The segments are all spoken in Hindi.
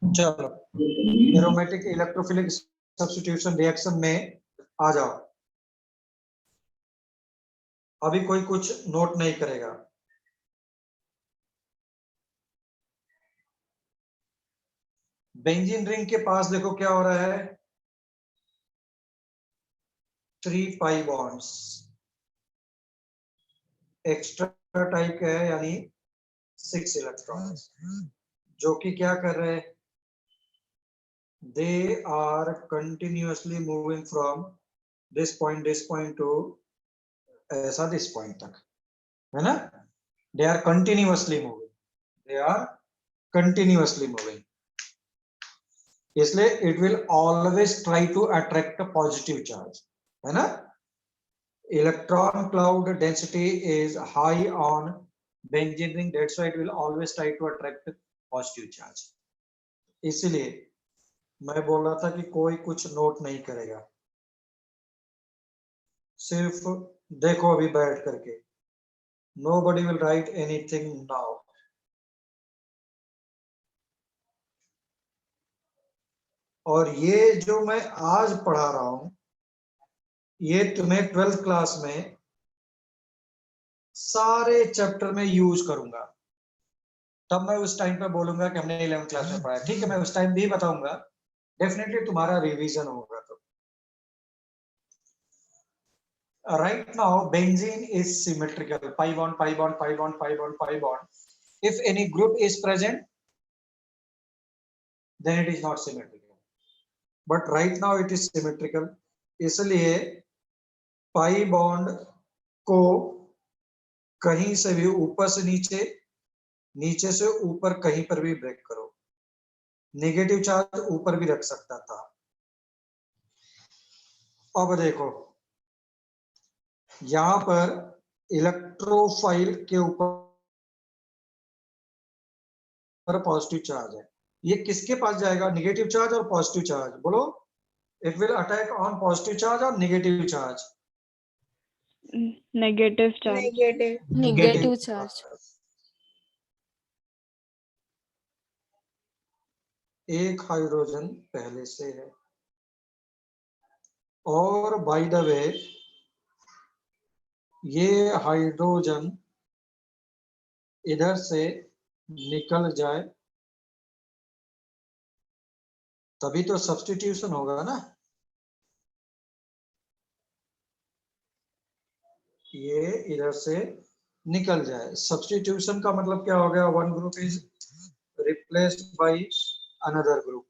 चलो एरोमेटिक इलेक्ट्रोफिलिक सब्स्टिट्यूशन रिएक्शन में आ जाओ। अभी कोई कुछ नोट नहीं करेगा। बेंजीन रिंग के पास देखो क्या हो रहा है, 3 पाई बॉन्ड्स एक्स्ट्रा टाइप का है, यानी 6 इलेक्ट्रॉन्स, जो कि क्या कर रहे हैं, they are continuously moving from this point to ऐसा दिस पॉइंट तक, है ना। They are continuously moving, they are continuously moving, इसलिए it will always try to attract positive charge, है ना। Electron cloud density is high on benzene ring, that's why it will always try to attract positive charge. इसलिए मैं बोल रहा था कि कोई कुछ नोट नहीं करेगा, सिर्फ देखो अभी बैठ करके। Nobody will write anything now. और ये जो मैं आज पढ़ा रहा हूं, ये तुम्हें 12th क्लास में सारे चैप्टर में यूज करूंगा। तब मैं उस टाइम पे बोलूंगा कि हमने 11th क्लास में पढ़ा है, ठीक है। मैं उस टाइम भी बताऊंगा, डेफिनेटली तुम्हारा रिवीजन होगा। तो right now benzene is symmetrical, pi bond pi bond pi bond pi bond pi bond। if any group is present then it is not symmetrical, but right now it is symmetrical। इसलिए पाई बॉन्ड को कहीं से भी ऊपर से नीचे, नीचे से ऊपर कहीं पर भी ब्रेक करो, नेगेटिव चार्ज ऊपर भी रख सकता था। अब देखो यहां पर इलेक्ट्रोफाइल के ऊपर पॉजिटिव चार्ज है, ये किसके पास जाएगा, नेगेटिव चार्ज और पॉजिटिव चार्ज, बोलो। It will attack on positive charge और negative charge. Negative charge. Negative charge. एक हाइड्रोजन पहले से है, और बाय द वे ये हाइड्रोजन इधर से निकल जाए तभी तो सब्स्टिट्यूशन होगा ना। ये इधर से निकल जाए, सब्स्टिट्यूशन का मतलब क्या हो गया, one group is replaced by another group.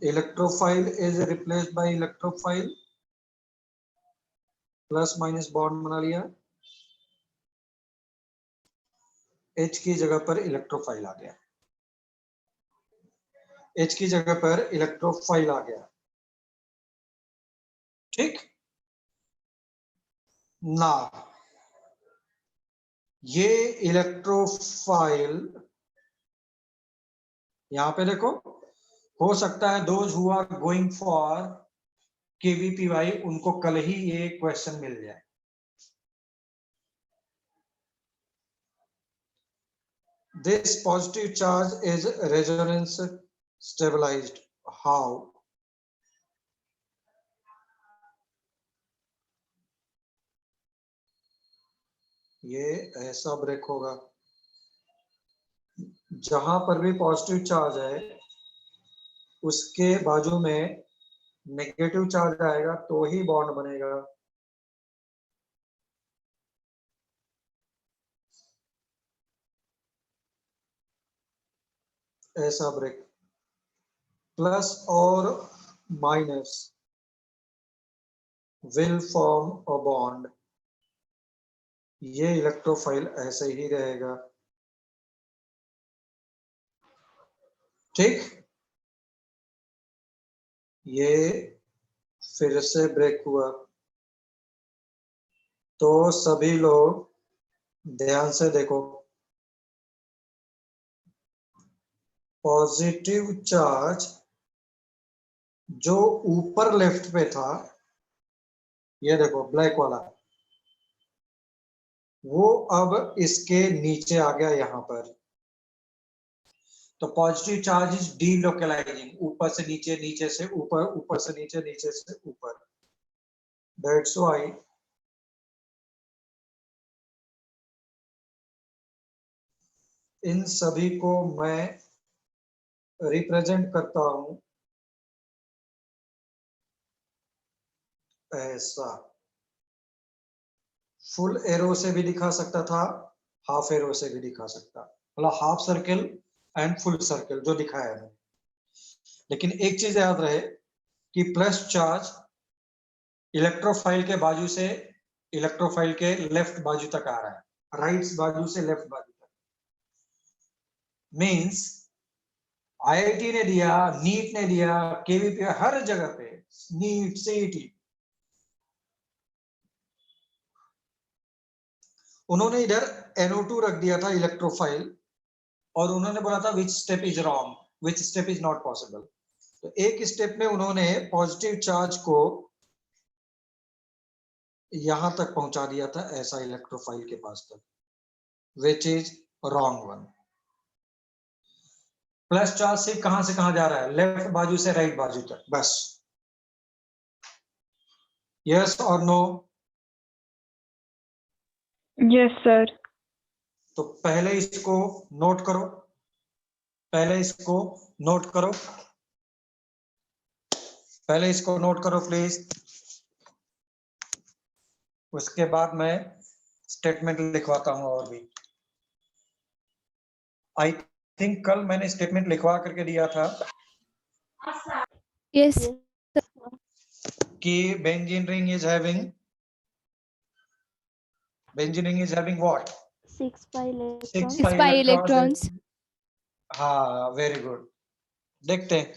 Electrophile is replaced by electrophile, plus minus bond बना लिया, H की जगह पर इलेक्ट्रोफाइल आ गया, H की जगह पर इलेक्ट्रोफाइल आ गया, ठीक ना। ये इलेक्ट्रोफाइल यहां पे देखो, हो सकता है those who are going for KVPY उनको कल ही ये क्वेश्चन मिल जाए। This positive charge is resonance stabilized, how. ये ऐसा ब्रेक होगा, जहां पर भी पॉजिटिव चार्ज है उसके बाजू में नेगेटिव चार्ज आएगा तो ही बॉन्ड बनेगा। ऐसा ब्रेक, प्लस और minus will form a bond. ये इलेक्ट्रोफाइल ऐसे ही रहेगा, ठीक। ये फिर से ब्रेक हुआ, तो सभी लोग ध्यान से देखो, पॉजिटिव चार्ज जो ऊपर लेफ्ट पे था, ये देखो ब्लैक वाला, वो अब इसके नीचे आ गया यहाँ पर। तो पॉजिटिव चार्ज इज डीलोकलाइजिंग, ऊपर से नीचे, नीचे से ऊपर, ऊपर से नीचे, नीचे से ऊपर। दैट्स व्हाई इन सभी को मैं रिप्रेजेंट करता हूं ऐसा। फुल एरो से भी दिखा सकता था, हाफ एरो से भी दिखा सकता, मतलब half circle and full circle जो दिखाया है। लेकिन एक चीज याद रहे कि प्लस चार्ज इलेक्ट्रोफाइल के बाजू से इलेक्ट्रोफाइल के लेफ्ट बाजू तक आ रहा है, राइट बाजू से लेफ्ट बाजू तक। मींस आईआईटी ने दिया, नीट ने दिया, केवीपी, हर जगह पे नीट सीईटी, उन्होंने इधर NO2 रख दिया था इलेक्ट्रोफाइल, और उन्होंने बोला था which step is wrong, which step is not possible. तो एक स्टेप में उन्होंने पॉजिटिव चार्ज को यहां तक पहुंचा दिया था, ऐसा इलेक्ट्रोफाइल के पास तक, which is wrong one. Plus charge सिर्फ कहां से कहां जा रहा है, लेफ्ट बाजू से राइट बाजू तक, बस। यस और नो? Yes, sir. तो पहले इसको नोट करो, पहले इसको नोट करो, पहले इसको नोट करो प्लीज। उसके बाद मैं स्टेटमेंट लिखवाता हूं और भी। आई थिंक कल मैंने स्टेटमेंट लिखवा करके दिया था Yes. कि benzene ring is having what? 6 pi electrons. 6 It's pi electrons. हाँ, वेरी गुड। देखते हैं।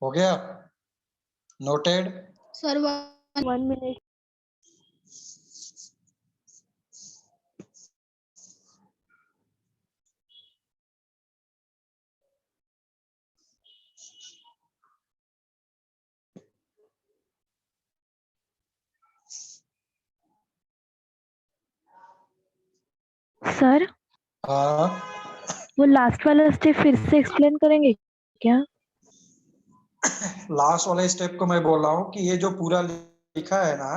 हो गया? नोटेड? Sir, 1 minute. सर, हाँ, वो लास्ट वाला स्टेप फिर से एक्सप्लेन करेंगे क्या? लास्ट वाले स्टेप को मैं बोल रहा हूँ कि ये जो पूरा लिखा है ना,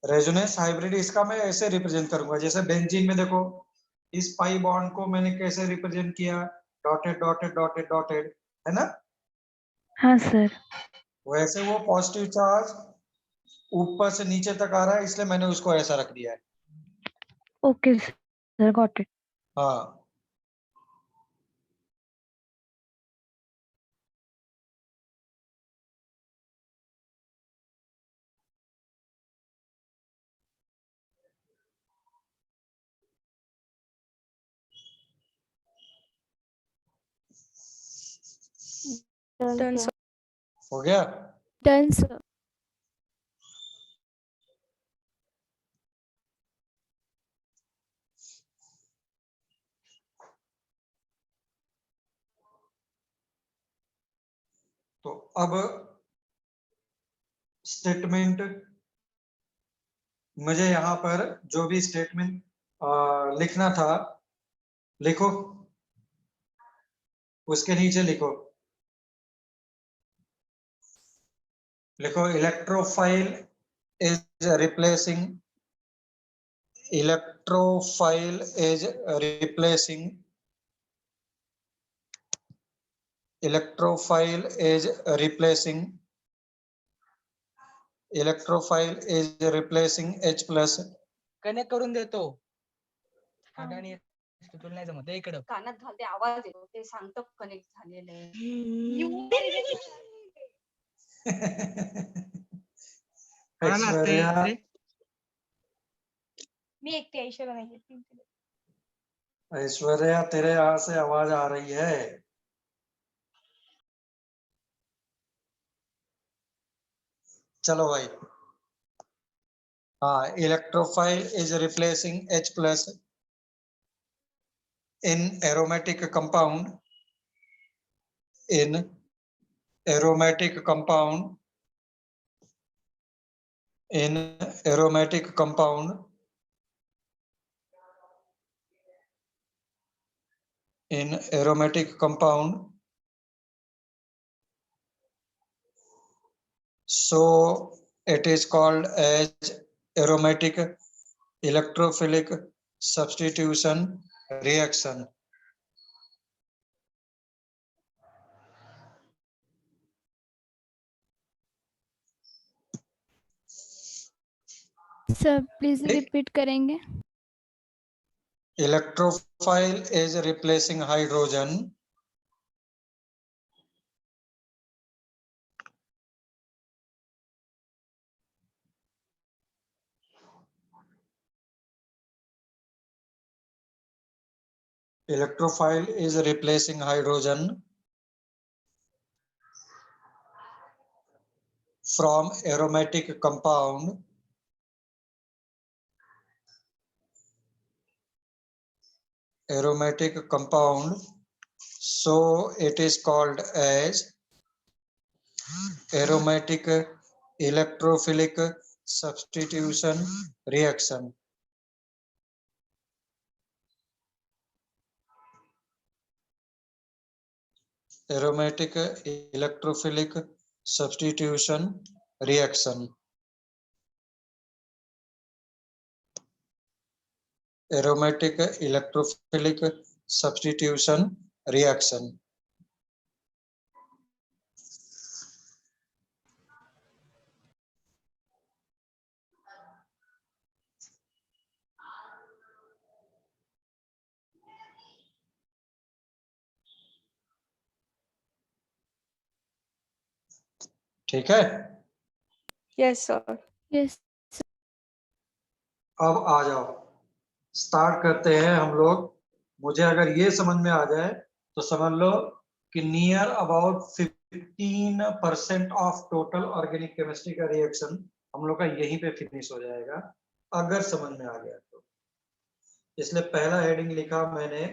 रेजोनेंस हाइब्रिड, इसका मैं ऐसे रिप्रेजेंट करूंगा। जैसे बेंजीन में देखो, इस पाई बॉन्ड को मैंने कैसे रिप्रेजेंट किया, डॉटेड डॉटेड डॉटेड डॉटेड, है ना? हाँ सर। वैसे वो पॉजिटिव चार्ज ऊपर से नीचे तक आ रहा है, इसलिए मैंने उसको ऐसा रख दिया है। Okay sir, got it. हाँ, Done, Done, sir. sir. हो गया? Done, sir. तो अब स्टेटमेंट, मुझे यहाँ पर जो भी स्टेटमेंट लिखना था लिखो, उसके नीचे लिखो electrophile is replacing electrophile is replacing electrophile is replacing electrophile is replacing H plus connect करून देतो. अडाणी तुला नाही जमत इकडं. कानात घालते आवाज येतो ते सांगतो कनेक्ट झालेलं ऐश्वर्या मी एकटी ऐश्वर्या नाही ऐश्वर्या तेरे यहाँ से आवाज आ रही है. चलो भाई. हाँ, electrophile is replacing H plus in aromatic compound in aromatic compound in aromatic compound in aromatic compound. So it is called as aromatic electrophilic substitution reaction. Sir please repeat करेंगे. Electrophile is replacing hydrogen. Electrophile is replacing hydrogen from aromatic compound so it is called as aromatic electrophilic substitution reaction. Aromatic electrophilic substitution reaction. Aromatic electrophilic substitution reaction. ठीक है. Yes sir. यस. अब आ जाओ, स्टार्ट करते हैं हम लोग. मुझे अगर ये समझ में आ जाए तो समझ लो कि near about 15% of total organic chemistry का रिएक्शन हम लोग का यहीं पे फिनिश हो जाएगा, अगर समझ में आ गया तो. इसलिए पहला हेडिंग लिखा मैंने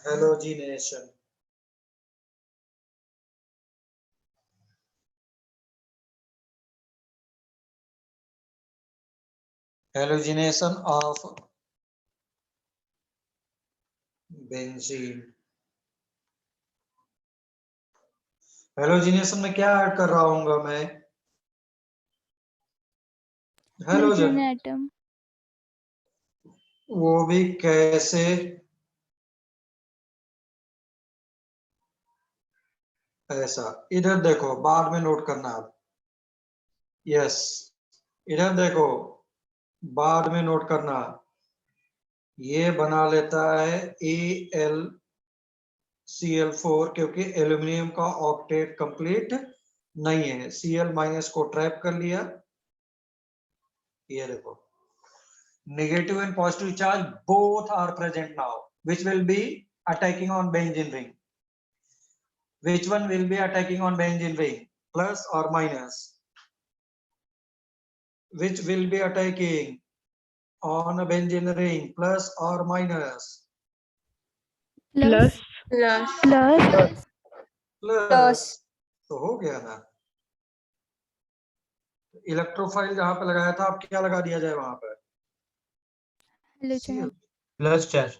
halogenation. Halogenation of benzene. Halogenation में क्या ऐड कर रहा हूँ मैं? हेलोजन. एटम. वो भी कैसे? ऐसा. इधर देखो, बाद में नोट करना आप. यस, इधर देखो, बाद में नोट करना. ये बना लेता है AlCl4 क्योंकि एल्यूमिनियम का ऑक्टेट कंप्लीट नहीं है. Cl माइनस को ट्रैप कर लिया. ये देखो, negative and positive charge both are present now, which will be attacking on benzene ring. Which one will be attacking on benzene ring, plus or minus? Which will be attacking on a benzene ring, plus or minus? Plus. Plus. Plus. Plus तो हो गया ना। इलेक्ट्रोफाइल जहां पे लगाया था अब क्या लगा दिया जाए वहां पर? हेलोजन। Plus charge.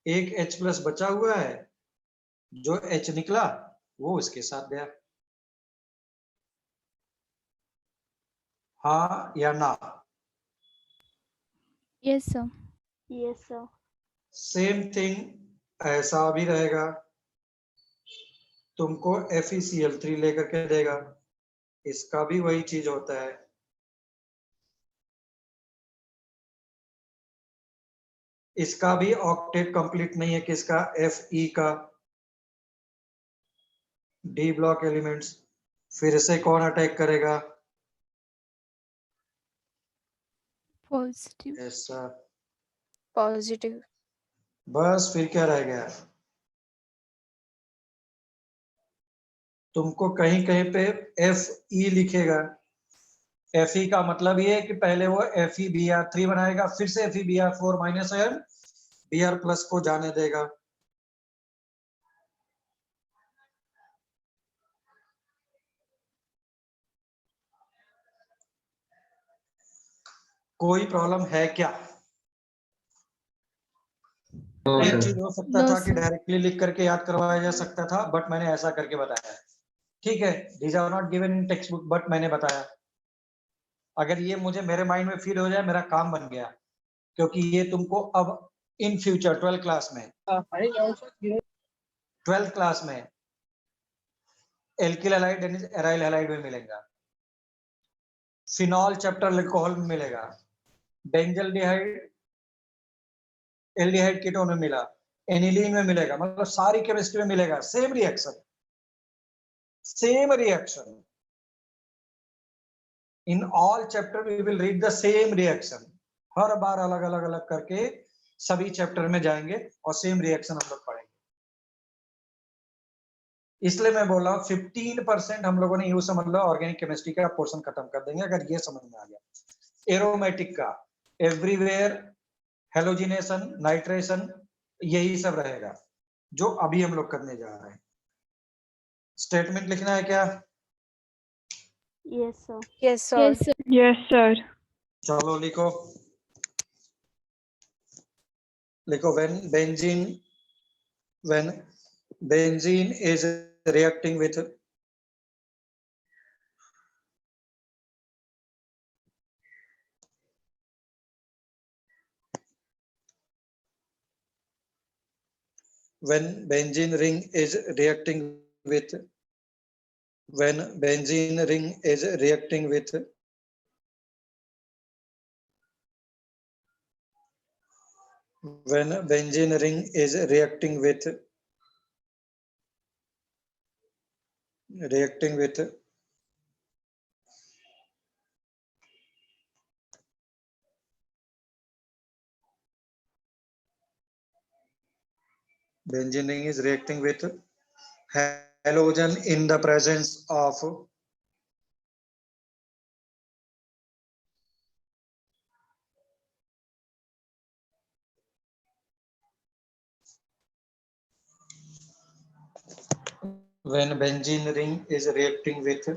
एक H प्लस बचा हुआ है, जो H निकला वो इसके साथ गया। हाँ या ना? Yes sir. Yes, sir. Same thing ऐसा भी रहेगा, तुमको FeCl3 लेकर के देगा, इसका भी वही चीज होता है। इसका भी ऑक्टेट कंप्लीट नहीं है, किसका? Fe का। डी ब्लॉक एलिमेंट्स, फिर से कौन अटैक करेगा? पॉजिटिव। ऐसा। पॉजिटिव। बस फिर क्या रह गया? तुमको कहीं कहीं पे Fe लिखेगा। Fe का मतलब ये है कि पहले वो FeBr3 बनाएगा, फिर से FeBr4 minus ion Br plus को जाने देगा। कोई प्रॉब्लम है क्या? एक चीज हो सकता नो था कि सर। डायरेक्टली लिख करके याद करवाया जा सकता था, बट मैंने ऐसा करके बताया है। ठीक है, these are not given in text book, but मैंने बताया। अगर ये मुझे मेरे माइंड में फील हो जाए, मेरा काम बन गया, क्योंकि ये तुमको अब इन फ्यूचर 12th क्लास में 12th क्लास में एल्किल हैलाइड यानी एराइल हैलाइड में मिलेगा, फिनॉल चैप्टर अल्कोहल में मिलेगा, बेंजल्डिहाइड एल्डिहाइड कीटोन में मिला, एनिलीन में मिलेगा, मतलब सारी केमिस्ट्री में मिलेगा। Same reaction, same reaction in all chapter we will read the same reaction. हर बार अलग अलग अलग करके सभी चैप्टर में जाएंगे और सेम रिएक्शन हम लोग पढ़ेंगे। इसलिए मैं बोल रहा हूँ 15% हम लोगों ने यूं समझ लो ऑर्गेनिक केमिस्ट्री का पोर्शन खत्म कर देंगे अगर ये समझ में आ गया। एरोमेटिक का एवरीवेयर, हेलोजिनेशन, नाइट्रेशन, यही सब रहेगा जो अभी हम लोग करने जा रहे हैं। स्टेटमेंट लिखना है क्या? Yes, sir. Yes sir. Yes sir. Yes, sir. चलो लिखो, लिखो when benzene is reacting with when benzene ring is reacting with when benzene ring is reacting with when benzene ring is reacting with benzene ring is reacting with halogen in the presence of when benzene ring is reacting with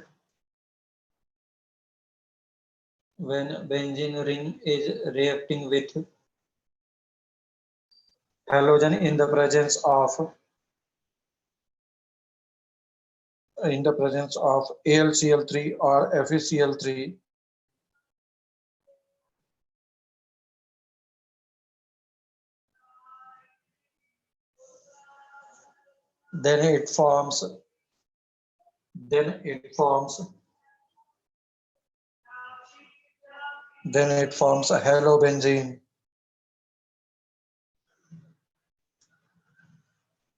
when benzene ring is reacting with halogen in the presence of AlCl3 or FeCl3, then it forms a halobenzene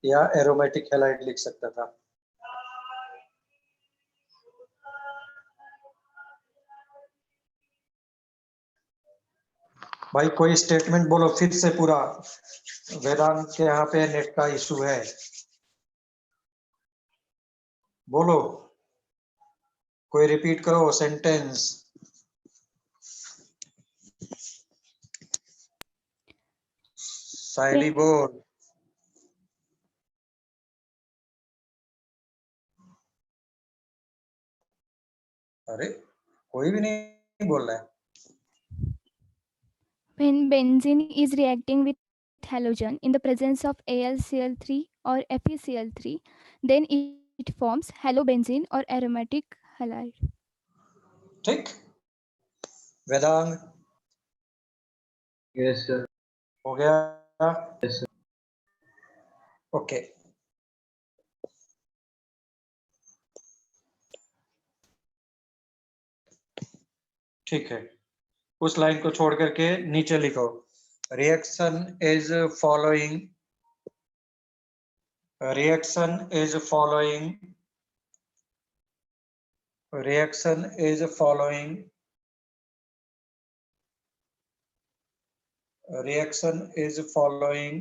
या एरोमेटिक हैलाइड लिख सकता था। भाई कोई स्टेटमेंट बोलो फिर से पूरा, वेदांत के यहाँ पे नेट का इशू है, बोलो, कोई रिपीट करो सेंटेंस। साइली बोल। अरे कोई भी नहीं बोल रहा है। When benzene is reacting with halogen in the presence of AlCl3 or FeCl3, then it forms halobenzene or aromatic halide. ठीक, वेदांग Yes, sir. हो गया? Yes, sir. ओके, ठीक है, उस लाइन को छोड़ करके नीचे लिखो, reaction is following, reaction is following, reaction is following, reaction is following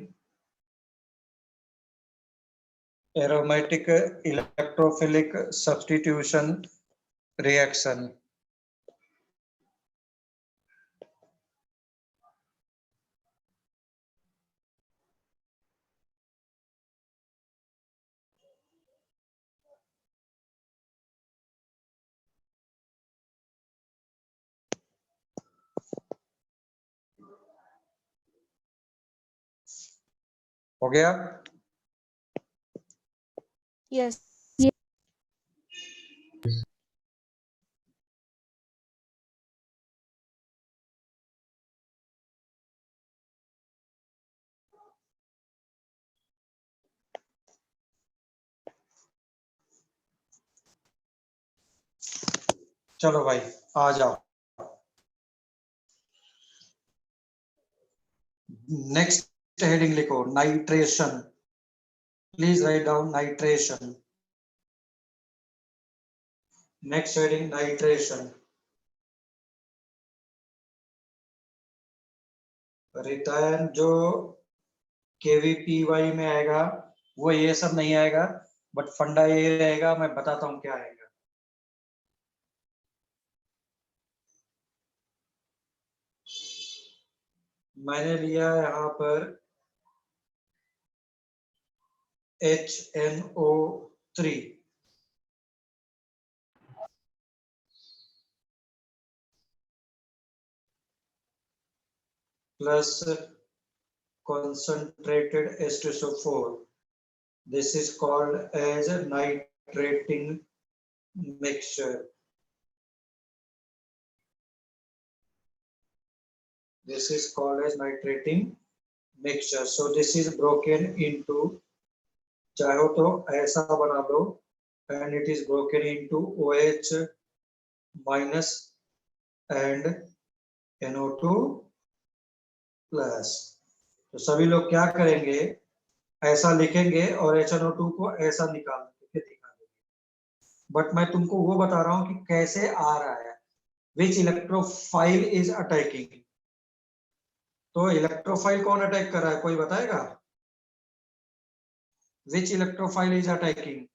aromatic electrophilic substitution reaction. हो गया? Yes. चलो भाई आ जाओ, नेक्स्ट हेडिंग लिखो, nitration, please write down nitration, next heading nitration, return जो केवीपीवाई में आएगा वो ये सब नहीं आएगा, बट फंडा ये रहेगा, मैं बताता हूँ क्या आएगा। मैंने लिया यहाँ पर HNO3 plus concentrated H2SO4. This is called as a nitrating mixture. This is called as nitrating mixture. So this is broken into, चाहो तो ऐसा बना लो, and it is broken into OH minus and NO2 plus. तो सभी लोग क्या करेंगे, ऐसा लिखेंगे और HNO2 को ऐसा निकाल के दिखा देंगे, बट मैं तुमको वो बता रहा हूं कि कैसे आ रहा है, विच इलेक्ट्रोफाइल इज अटैकिंग। तो इलेक्ट्रोफाइल कौन अटैक कर रहा है, कोई बताएगा? विच इलेक्ट्रोफाइल इज अटैकिंग?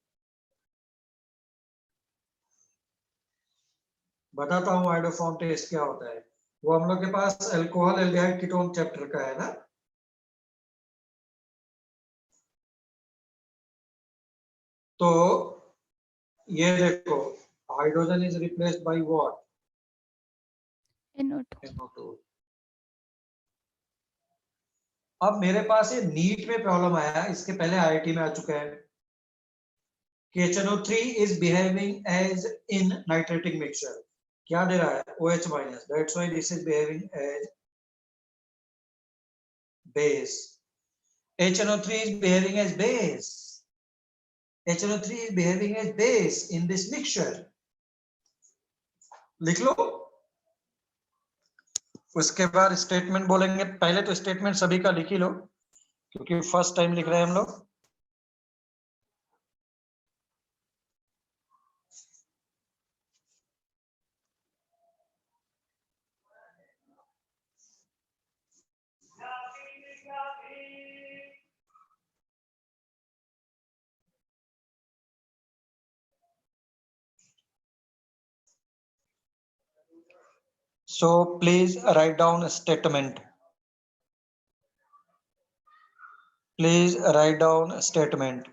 बताता हूँ आइडोफॉर्म टेस्ट क्या होता है। वो हम लोग के पास अल्कोहल एल्डिहाइड कीटोन चैप्टर का है ना, तो ये देखो, hydrogen is replaced by what? NO2. NO2। अब मेरे पास ये नीट में प्रॉब्लम आया, इसके पहले आईआईटी में आ चुका है कि HNO3 is behaving as in nitrating mixture, क्या दे रहा है? OH minus, that's why this is behaving as base. HNO3 is behaving as base, HNO3 is behaving as base in this mixture, लिख लो। उसके बाद स्टेटमेंट बोलेंगे, पहले तो स्टेटमेंट सभी का लिख ही लो क्योंकि फर्स्ट टाइम लिख रहे हैं हम लोग। So please write down a statement. Please write down a statement.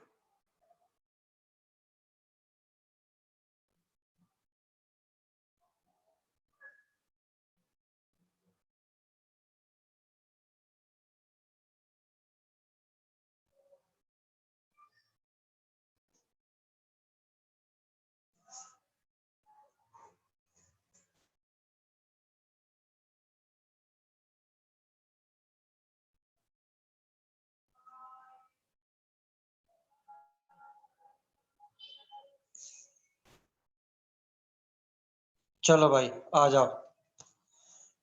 चलो भाई आ जाओ,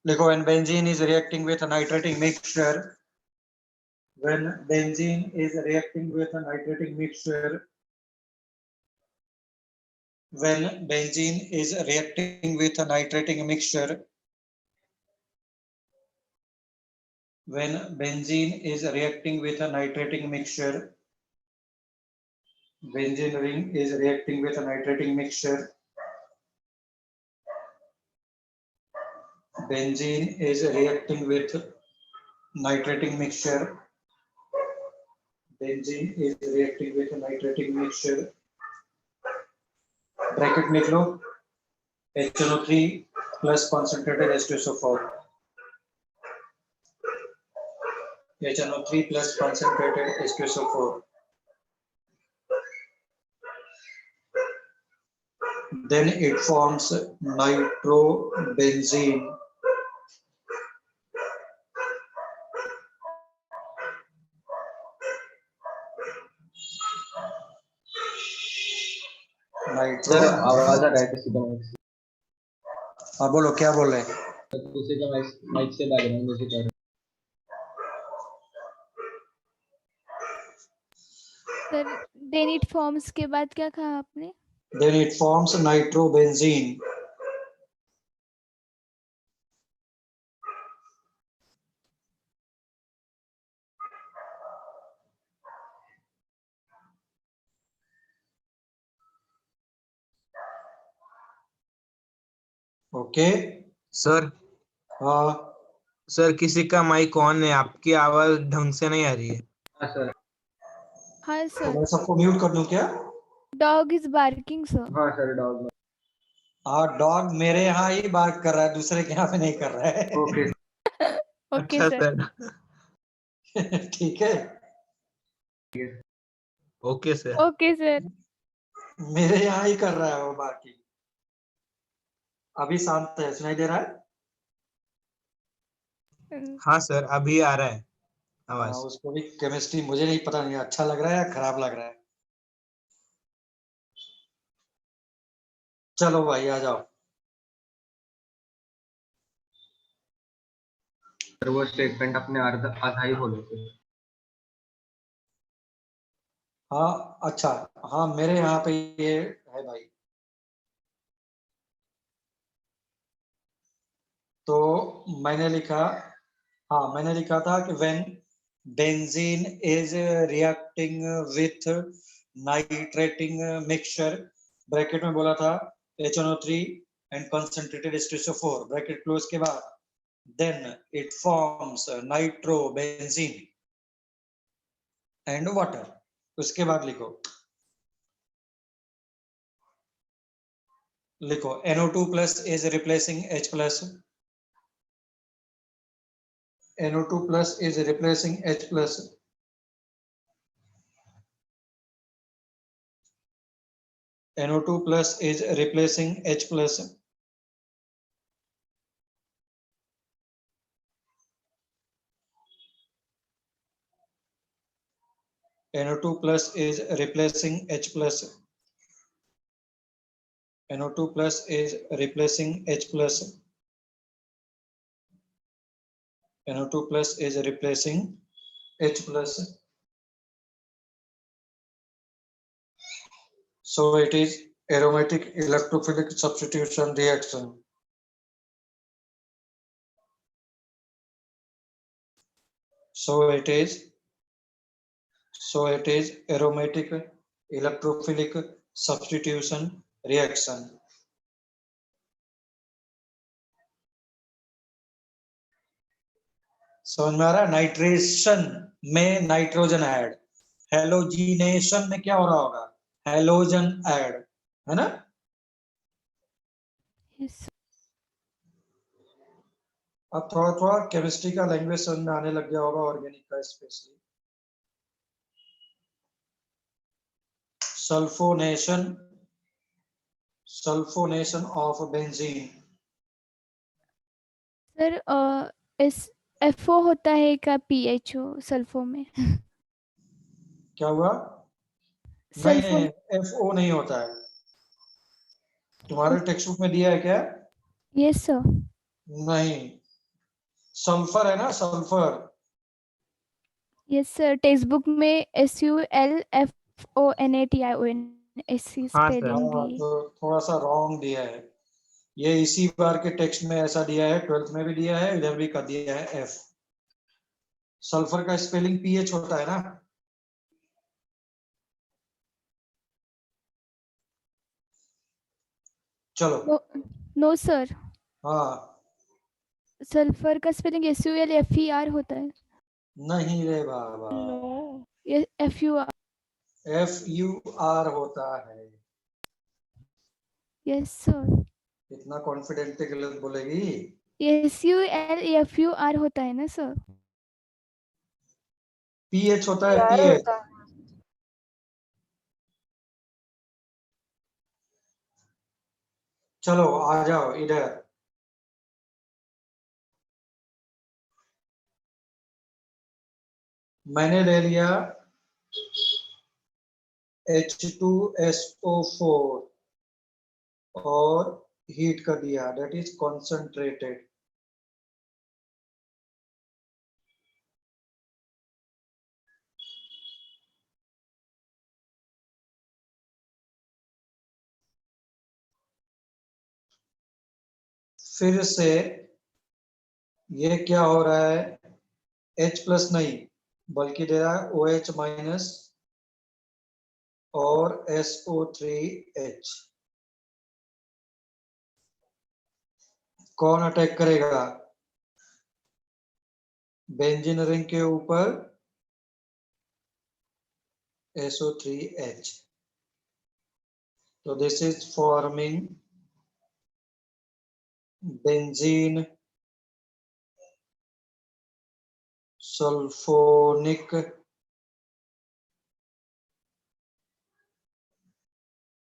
लिखो when benzene is reacting with a nitrating mixture, when benzene is reacting with a nitrating mixture, when benzene is reacting with a nitrating mixture, when benzene is reacting with a nitrating mixture, benzene ring is reacting with a nitrating mixture, benzene is reacting with nitrating mixture, benzene is reacting with a nitrating mixture, bracket लिख लो, HNO3 plus concentrated H2SO4, HNO3 plus concentrated H2SO4, then it forms nitrobenzene, sir आवाज आ रहा है किसी का माइक हाँ बोलो क्या बोल रहे हैं? से, किसी का माइक से बैकग्राउंड म्यूजिक आ रहा है। सर देन इट फॉर्म्स के बाद क्या कहा आपने? Then it forms nitrobenzene. Okay sir हाँ सर किसी का माइक ऑन है, आपकी आवाज ढंग से नहीं आ रही है। हाँ सर, हाँ तो सर, मैं सबको म्यूट कर दूं क्या? Dog is barking sir. हाँ सर डॉग। हाँ डॉग मेरे यहाँ ही बार्क कर रहा है, दूसरे के यहाँ पे नहीं कर रहा है। ओके ओके अच्छा सर। सर, ठीक है, ओके सर। Okay sir. मेरे यहाँ ही कर रहा है वो बाकी। अभी शांत है, सुनाई दे रहा है? हाँ सर अभी आ रहा है हाँ आवाज। उसको भी केमिस्ट्री मुझे नहीं पता नहीं अच्छा लग रहा है या खराब लग रहा है। चलो भाई आ जाओ। सर वो स्टेटमेंट अपने आधा ही बोले थे। हाँ अच्छा, हाँ मेरे यहाँ पे ये है भाई। तो मैंने लिखा, हाँ मैंने लिखा था कि when benzene is reacting with nitrating mixture, bracket में बोला था HNO3 and concentrated H2SO4, bracket close के बाद then it forms nitrobenzene and water। उसके बाद लिखो NO2 plus is replacing H plus, NO2 plus is replacing H plus, NO2 plus is replacing H plus, NO2 plus is replacing H plus, NO2 plus is replacing H plus, NO2 plus is replacing H plus. So it is aromatic electrophilic substitution reaction. So it is aromatic electrophilic substitution reaction. समझ में आ रहा है? नाइट्रेशन में नाइट्रोजन ऐड, हेलोजिनेशन में क्या हो रहा होगा? हेलोजन ऐड, है ना? Yes, sir. अब थोड़ा थोड़ा केमिस्ट्री का लैंग्वेज समझ में आने लग गया होगा, ऑर्गेनिक का specially. Sulphonation of benzene. Sir इस FO होता है का PHO सल्फो में? क्या हुआ? नहीं सल्फो नहीं, FO नहीं होता है। तुम्हारे टेक्स्ट बुक में दिया है क्या? Yes, sir. नहीं, सल्फर है ना, sulphur. Yes, sir. Text book में SULFONATION ऐसी हाँ, sir. स्पेलिंग हाँ, दी। तो थोड़ा सा रॉन्ग दिया है। ये इसी बार के टेक्स्ट में ऐसा दिया है, 12th में भी दिया है, इधर भी कर दिया है एफ। सल्फर का स्पेलिंग पीएच होता है ना। चलो। नो सर, हाँ, सल्फर का स्पेलिंग SULFER होता है। नहीं रे बाबा, No. ये FUR। FUR होता है। यस सर, इतना कॉन्फिडेंट गलत बोलेगी? SULFUR होता है ना सर। पीएच होता है, यार पीएच। होता है। चलो आ जाओ इधर। मैंने ले लिया H2SO4 और हीट कर दिया, दैट इज कॉन्सेंट्रेटेड। फिर से ये क्या हो रहा है, H प्लस नहीं बल्कि दे रहा है OH माइनस और SO3H। कौन अटैक करेगा? बेंजीन रिंग के ऊपर SO3H। तो this is forming benzene sulphonic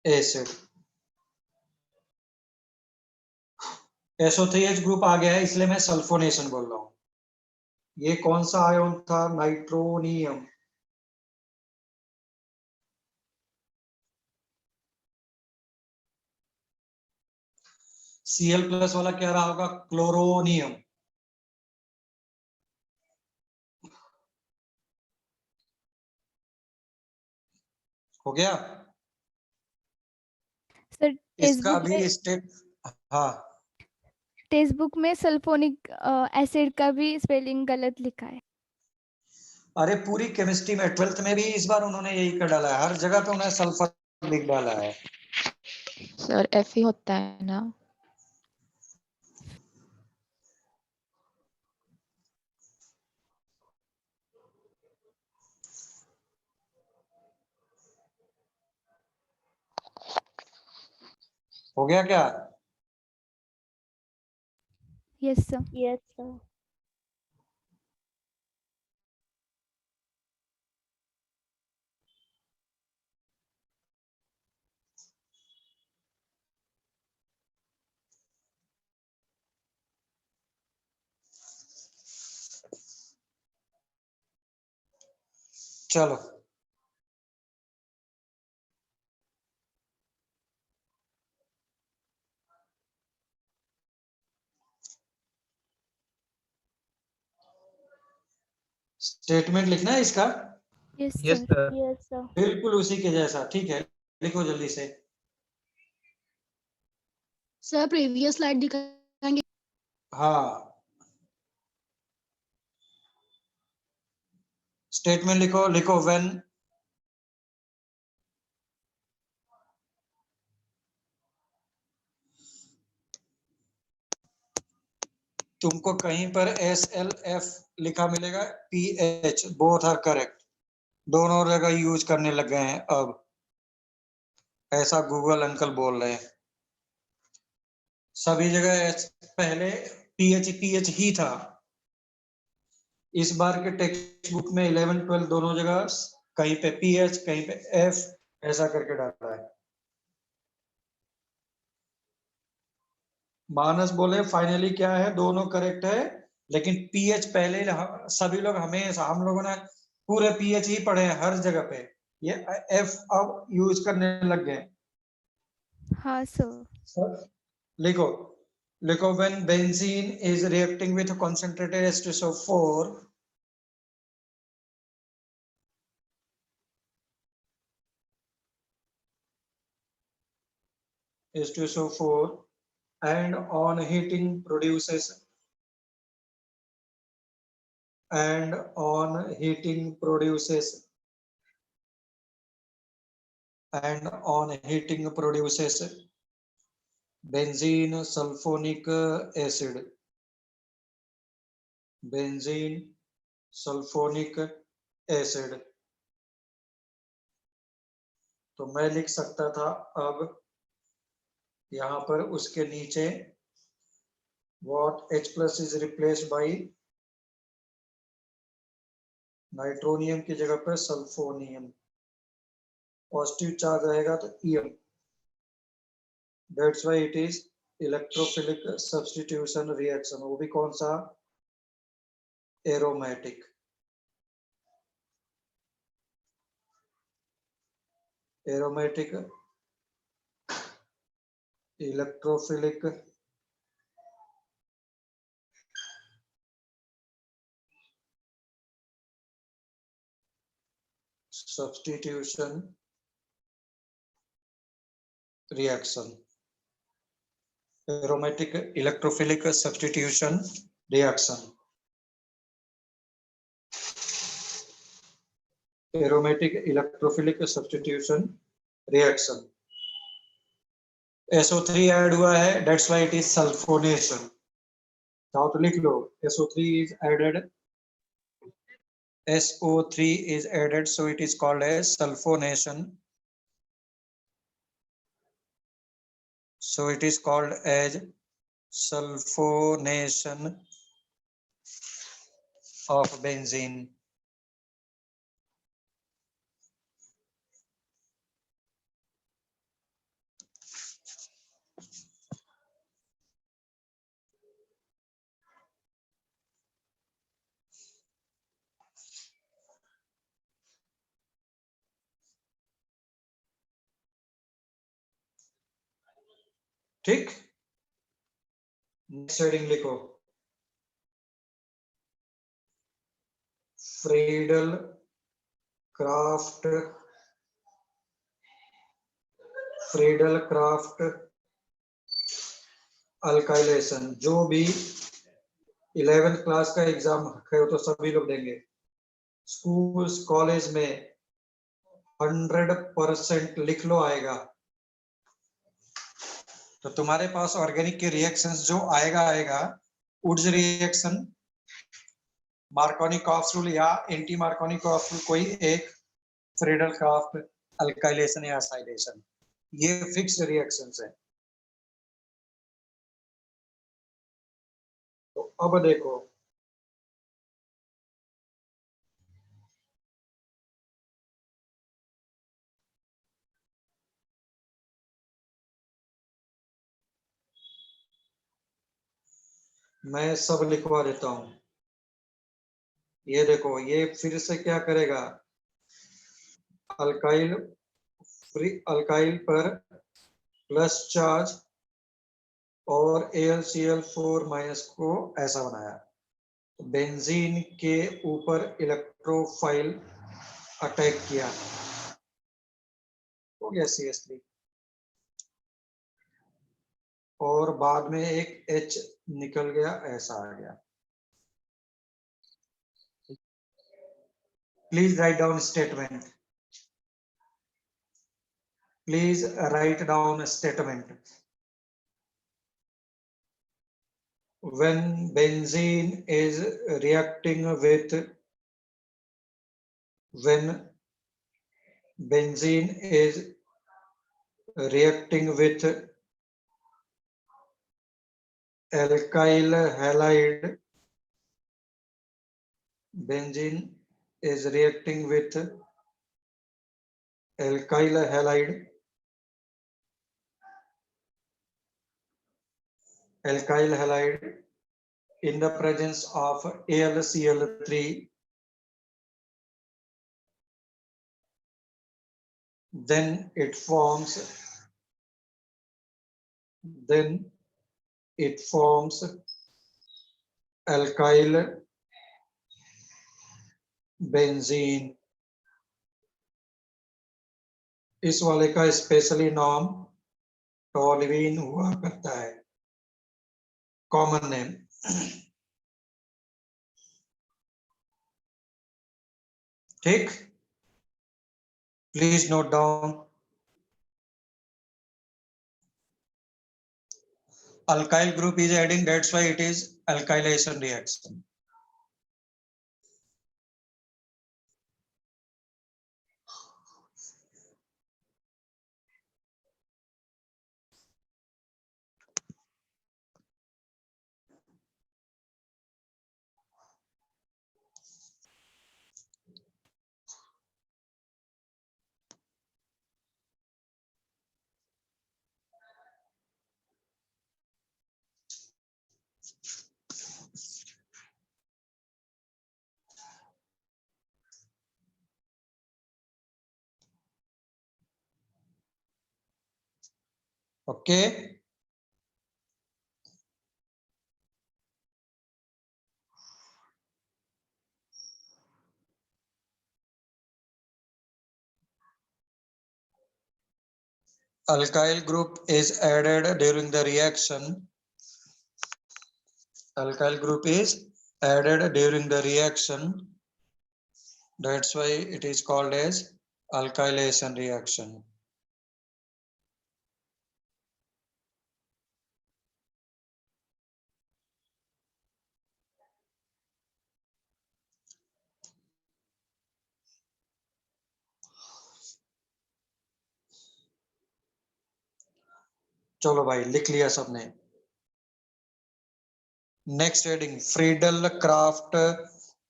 acid. SO3H group आ गया है, इसलिए मैं सल्फोनेशन बोल रहा हूं। ये कौन सा आयन था? नाइट्रोनियम। Cl प्लस वाला क्या रहा होगा? क्लोरोनियम। हो गया सर टेक्स्ट इसका बुक भी में, स्टेट। हाँ, टेक्स्ट बुक में सल्फोनिक एसिड का भी स्पेलिंग गलत लिखा है। अरे पूरी केमिस्ट्री में 12th में भी इस बार उन्होंने यही कर डाला है, हर जगह पे उन्होंने सल्फर लिख डाला है। सर Fe होता है ना। हो गया क्या? Yes sir. Yes, sir. चलो स्टेटमेंट लिखना है इसका, yes Yes, sir. sir. Yes, sir. बिल्कुल उसी के जैसा। ठीक है, लिखो जल्दी से। सर प्रीवियस स्लाइड दिखाएंगे। हाँ, स्टेटमेंट लिखो, लिखो व्हेन तुमको कहीं पर SLF लिखा मिलेगा, PH बोथ आर करेक्ट। दोनों जगह यूज करने लग गए हैं अब, ऐसा गूगल अंकल बोल रहे हैं। सभी जगह पहले PH ही था। इस बार के टेक्स्ट बुक में 11 12 दोनों जगह कहीं पे PH कहीं पे F ऐसा करके डाला है। मानस बोले फाइनली क्या है, दोनों करेक्ट है, लेकिन PH पहले सभी लोग हमेशा हम लोगों ने पूरे PH ही पढ़े हैं हर जगह पे, ये F अब यूज करने लग गए। हाँ सर। लिखो लिखो when benzene is reacting with concentrated H2SO4 H2SO4 and on heating produces benzene sulfonic acid, benzene sulfonic acid। तो मैं लिख सकता था अब यहाँ पर उसके नीचे what H plus is replaced by nitronium की जगह पर सल्फोनियम, पॉजिटिव चार्ज रहेगा तो EM, that's why it is electrophilic substitution reaction. वो भी कौन सा? Aromatic. Aromatic electrophilic substitution reaction, aromatic electrophilic substitution reaction, aromatic electrophilic substitution reaction। SO3 add हुआ है, that's why it is sulfonation। चाहो तो लिख लो SO3 is added, SO3 is added, so it is called as sulfonation। So it is called as sulfonation of benzene। ठीक, नेक्स्ट हेडिंग लिखो फ्रीडल क्राफ्ट अल्काइलेशन। जो भी 11th क्लास का एग्जाम है तो सभी लोग देंगे। स्कूल कॉलेज में 100% लिख लो आएगा। तो तुम्हारे पास ऑर्गेनिक के रिएक्शंस जो आएगा वुड्स रिएक्शन, मार्कोनी-कॉप्स रूल या एंटी मार्कोनी-कॉप्स रूल, कोई एक फ्रीडल क्राफ्ट अल्काइलेशन या एसाइलेशन, ये फिक्स्ड रिएक्शंस है। तो अब देखो मैं सब लिखवा देता हूं। ये देखो ये फिर से क्या करेगा, अल्काइल पर प्लस चार्ज और AlCl4 माइनस को ऐसा बनाया। तो बेंजीन के ऊपर इलेक्ट्रोफाइल अटैक किया, हो गया CH3 और बाद में एक H निकल गया, ऐसा आ गया। Please write down statement, please write down statement. When benzene is reacting with alkyl halide, benzene is reacting with alkyl halide in the presence of AlCl3, then it forms it forms alkyl benzene. इस वाले का स्पेशली नाम टोल्यूइन हुआ करता है, कॉमन नेम। ठीक, please note down. Alkyl group is adding, that's why it is alkylation reaction. Okay. Alkyl group is added during the reaction. Alkyl group is added during the reaction. That's why it is called as alkylation reaction. चलो भाई लिख लिया सबने। Next heading Friedel Crafts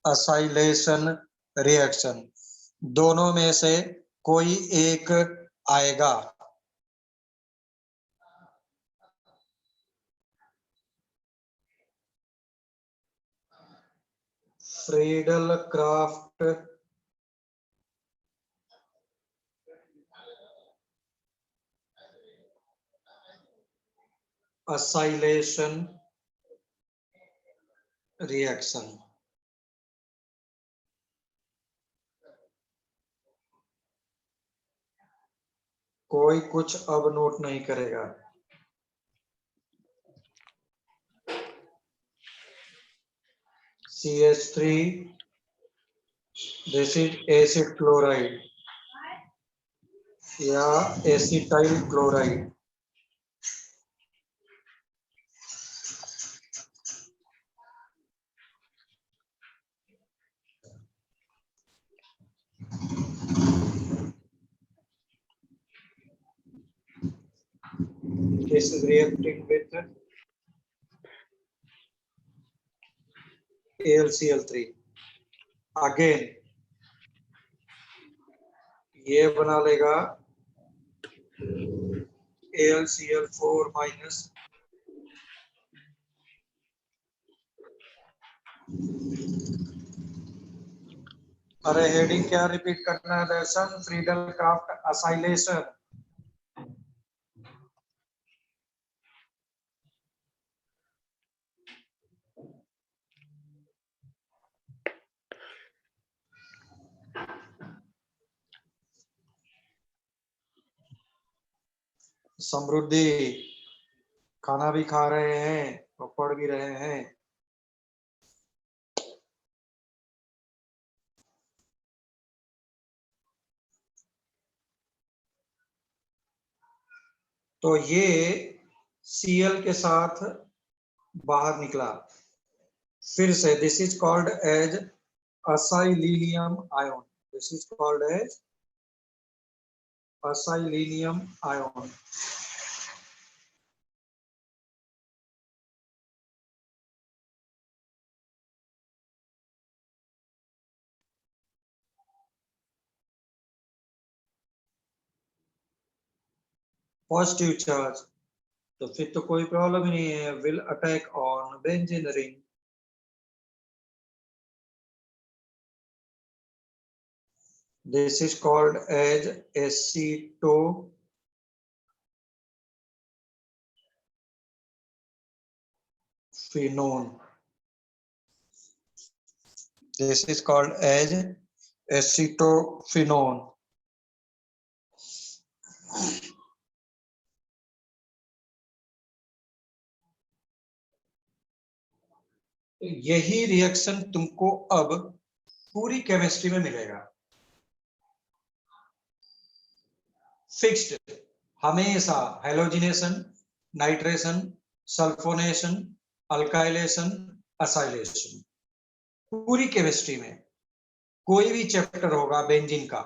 acylation reaction. दोनों में से कोई एक आएगा। Friedel craft acylation reaction। कोई कुछ अब नोट नहीं करेगा। CH3, this is acid chloride या acetyl chloride. This is reacting with AlCl3। Again ये बना लेगा AlCl4 माइनस। अरे हेडिंग क्या रिपीट करना है Darshan? Friedel Crafts acylation. Samriddhi खाना भी खा रहे हैं और पढ़ भी रहे हैं। तो ये Cl के साथ बाहर निकला। फिर से this is called as acylium ion. This is called as acylium ion. Positive charge, तो फिर तो कोई प्रॉब्लम ही नहीं है। Will attack on benzene ring. This is called as aceto phenone. This is called as acetophenone. यही रिएक्शन तुमको अब पूरी केमिस्ट्री में मिलेगा। फिक्स्ड हमेशा halogenation, nitration, sulphonation, alkylation, acylation, पूरी केमिस्ट्री में कोई भी चैप्टर होगा बेंजीन का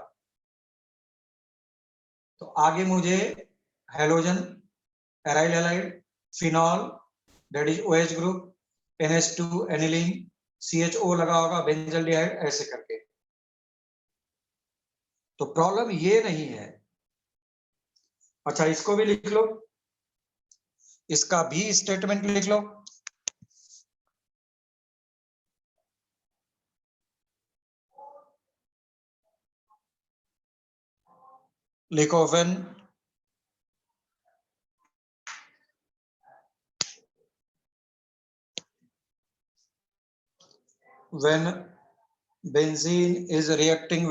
तो आगे मुझे halogen, aryl halide, phenol that is OH group, NH2 aniline, CHO लगा होगा, बेंजल्डिहाइड, ऐसे करके। तो प्रॉब्लम ये नहीं है। अच्छा इसको भी लिख लो, इसका भी स्टेटमेंट लिख लो। लिखो when benzene is reacting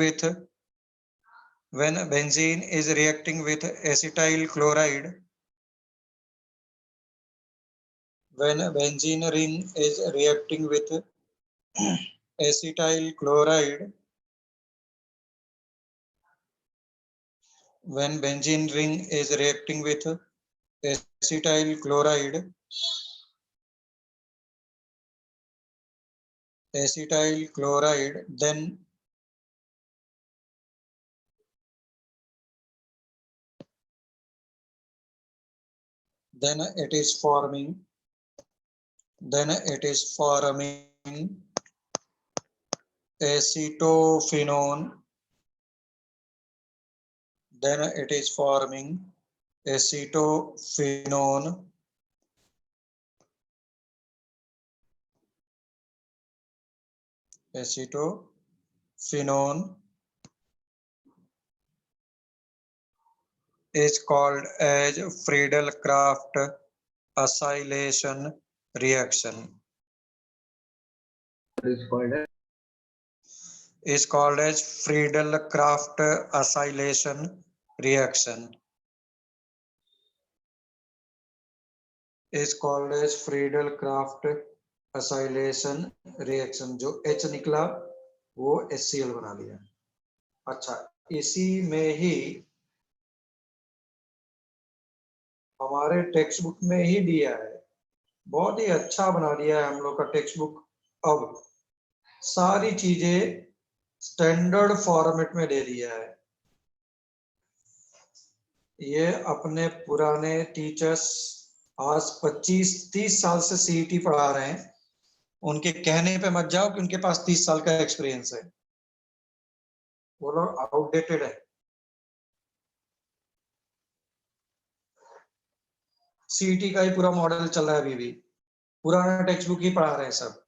with acetyl chloride, when benzene ring is reacting with acetyl chloride, when benzene ring is reacting with acetyl chloride, then it is forming acetophenone, acetophenone is called as Friedel-Crafts acylation reaction. Is called as Friedel-Crafts acylation reaction. Is called as Friedel-Crafts acylation reaction. जो H निकला वो HCl बना लिया। अच्छा इसी में ही हमारे टेक्स्ट बुक में ही दिया है, बहुत ही अच्छा बना दिया है हम लोग का टेक्स्ट बुक। अब सारी चीजें स्टैंडर्ड फॉर्मेट में दे दिया है। ये अपने पुराने टीचर्स आज 25-30 साल से CET पढ़ा रहे हैं, उनके कहने पे मत जाओ कि उनके पास 30 साल का एक्सपीरियंस है, वो लोग आउटडेटेड है। CET का ही पूरा मॉडल चल रहा है अभी भी, पुराना टेक्स्ट बुक ही पढ़ा रहे हैं सब।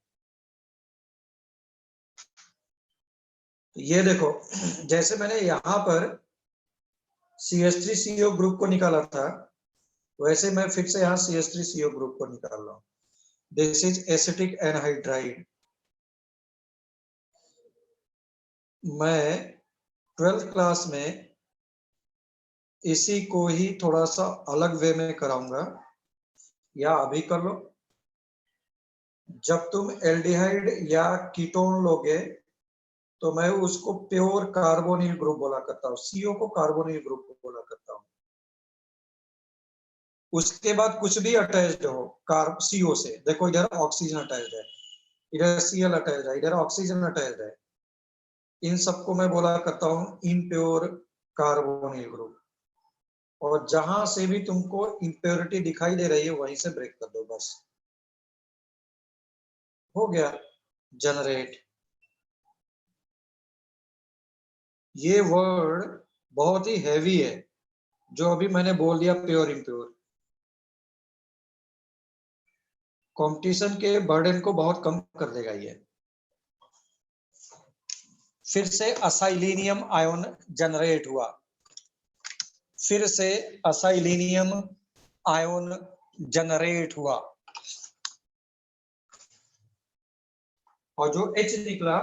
ये देखो जैसे मैंने यहाँ पर CH3CO ग्रुप को निकाला था, वैसे मैं फिर से यहाँ CH3CO ग्रुप को निकाल रहा हूँ। This is acetic anhydride. मैं 12th क्लास में इसी को ही थोड़ा सा अलग वे में कराऊंगा, या अभी कर लो। जब तुम एल्डिहाइड या कीटोन लोगे तो मैं उसको प्योर कार्बोनिल ग्रुप बोला करता हूँ, CO को कार्बोनिल ग्रुप बोला करता हूँ। उसके बाद कुछ भी अटैच्ड हो CO से, देखो इधर ऑक्सीजन अटैच्ड है, इधर Cl अटैच्ड है, इधर ऑक्सीजन अटैच्ड है, इन सबको मैं बोला करता हूँ इम्प्योर कार्बोनिल ग्रुप। और जहां से भी तुमको इम्प्योरिटी दिखाई दे रही है वहीं से ब्रेक कर दो, बस हो गया जनरेट। ये वर्ड बहुत ही हैवी है जो अभी मैंने बोल दिया प्योर इम्प्योर। कंपटीशन के बर्डन को बहुत कम कर देगा ये। फिर से असाइलेनियम आयन जनरेट हुआ, फिर से असाइलेनियम आयन जनरेट हुआ। और जो H निकला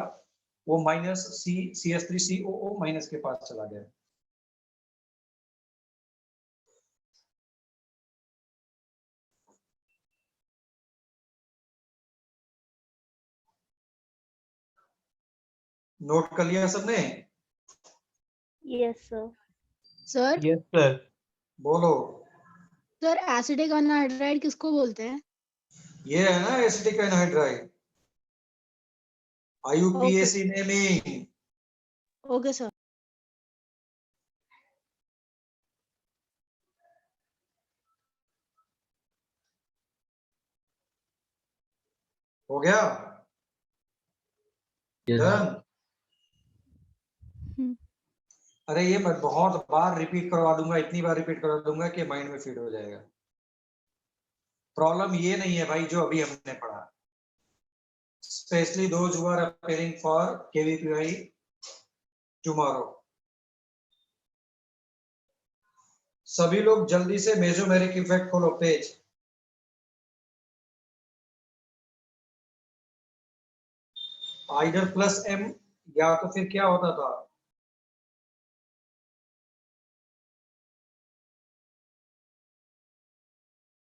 वो माइनस CH3COO माइनस के पास चला गया। नोट कर लिया सबने? Yes, sir. Sir yes sir. बोलो। सर एसिडिक अनहाइड्राइड किसको बोलते हैं? ये है ना acetic anhydride, IUPAC naming. Okay sir. हो गया? Yes, done? हम्म। अरे ये मैं बहुत बार रिपीट करवा दूंगा, इतनी बार रिपीट करवा दूंगा कि माइंड में फीड हो जाएगा। प्रॉब्लम ये नहीं है भाई जो अभी हमने पढ़ा, specially those who are appearing for KVPI tomorrow. सभी लोग जल्दी से मेसोमेरिक इफेक्ट खोलो पेज। आइडर प्लस M या तो फिर क्या होता था,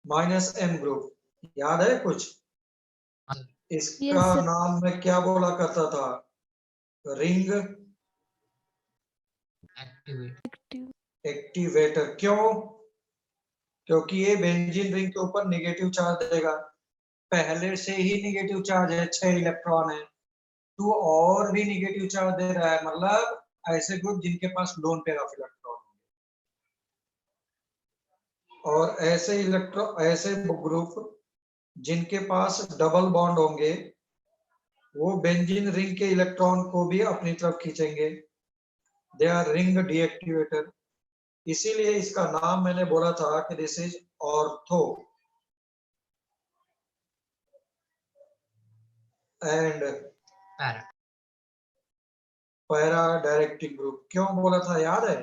माइनस M ग्रुप। याद है कुछ? इसका Yes, sir. नाम मैं क्या बोला करता था? Ring activator. क्यों? क्योंकि ये बेंजीन रिंग के ऊपर नेगेटिव चार्ज देगा, पहले से ही नेगेटिव चार्ज है, 6 इलेक्ट्रॉन है, तो और भी नेगेटिव चार्ज दे रहा है, मतलब ऐसे ग्रुप जिनके पास लोन पेयर ऑफ इलेक्ट्रॉन और ऐसे ग्रुप जिनके पास डबल बॉन्ड होंगे, वो बेंजीन रिंग के इलेक्ट्रॉन को भी अपनी तरफ खींचेंगे। They are ring deactivator. इसीलिए इसका नाम मैंने बोला था कि this is ortho and para directing group. क्यों बोला था याद है?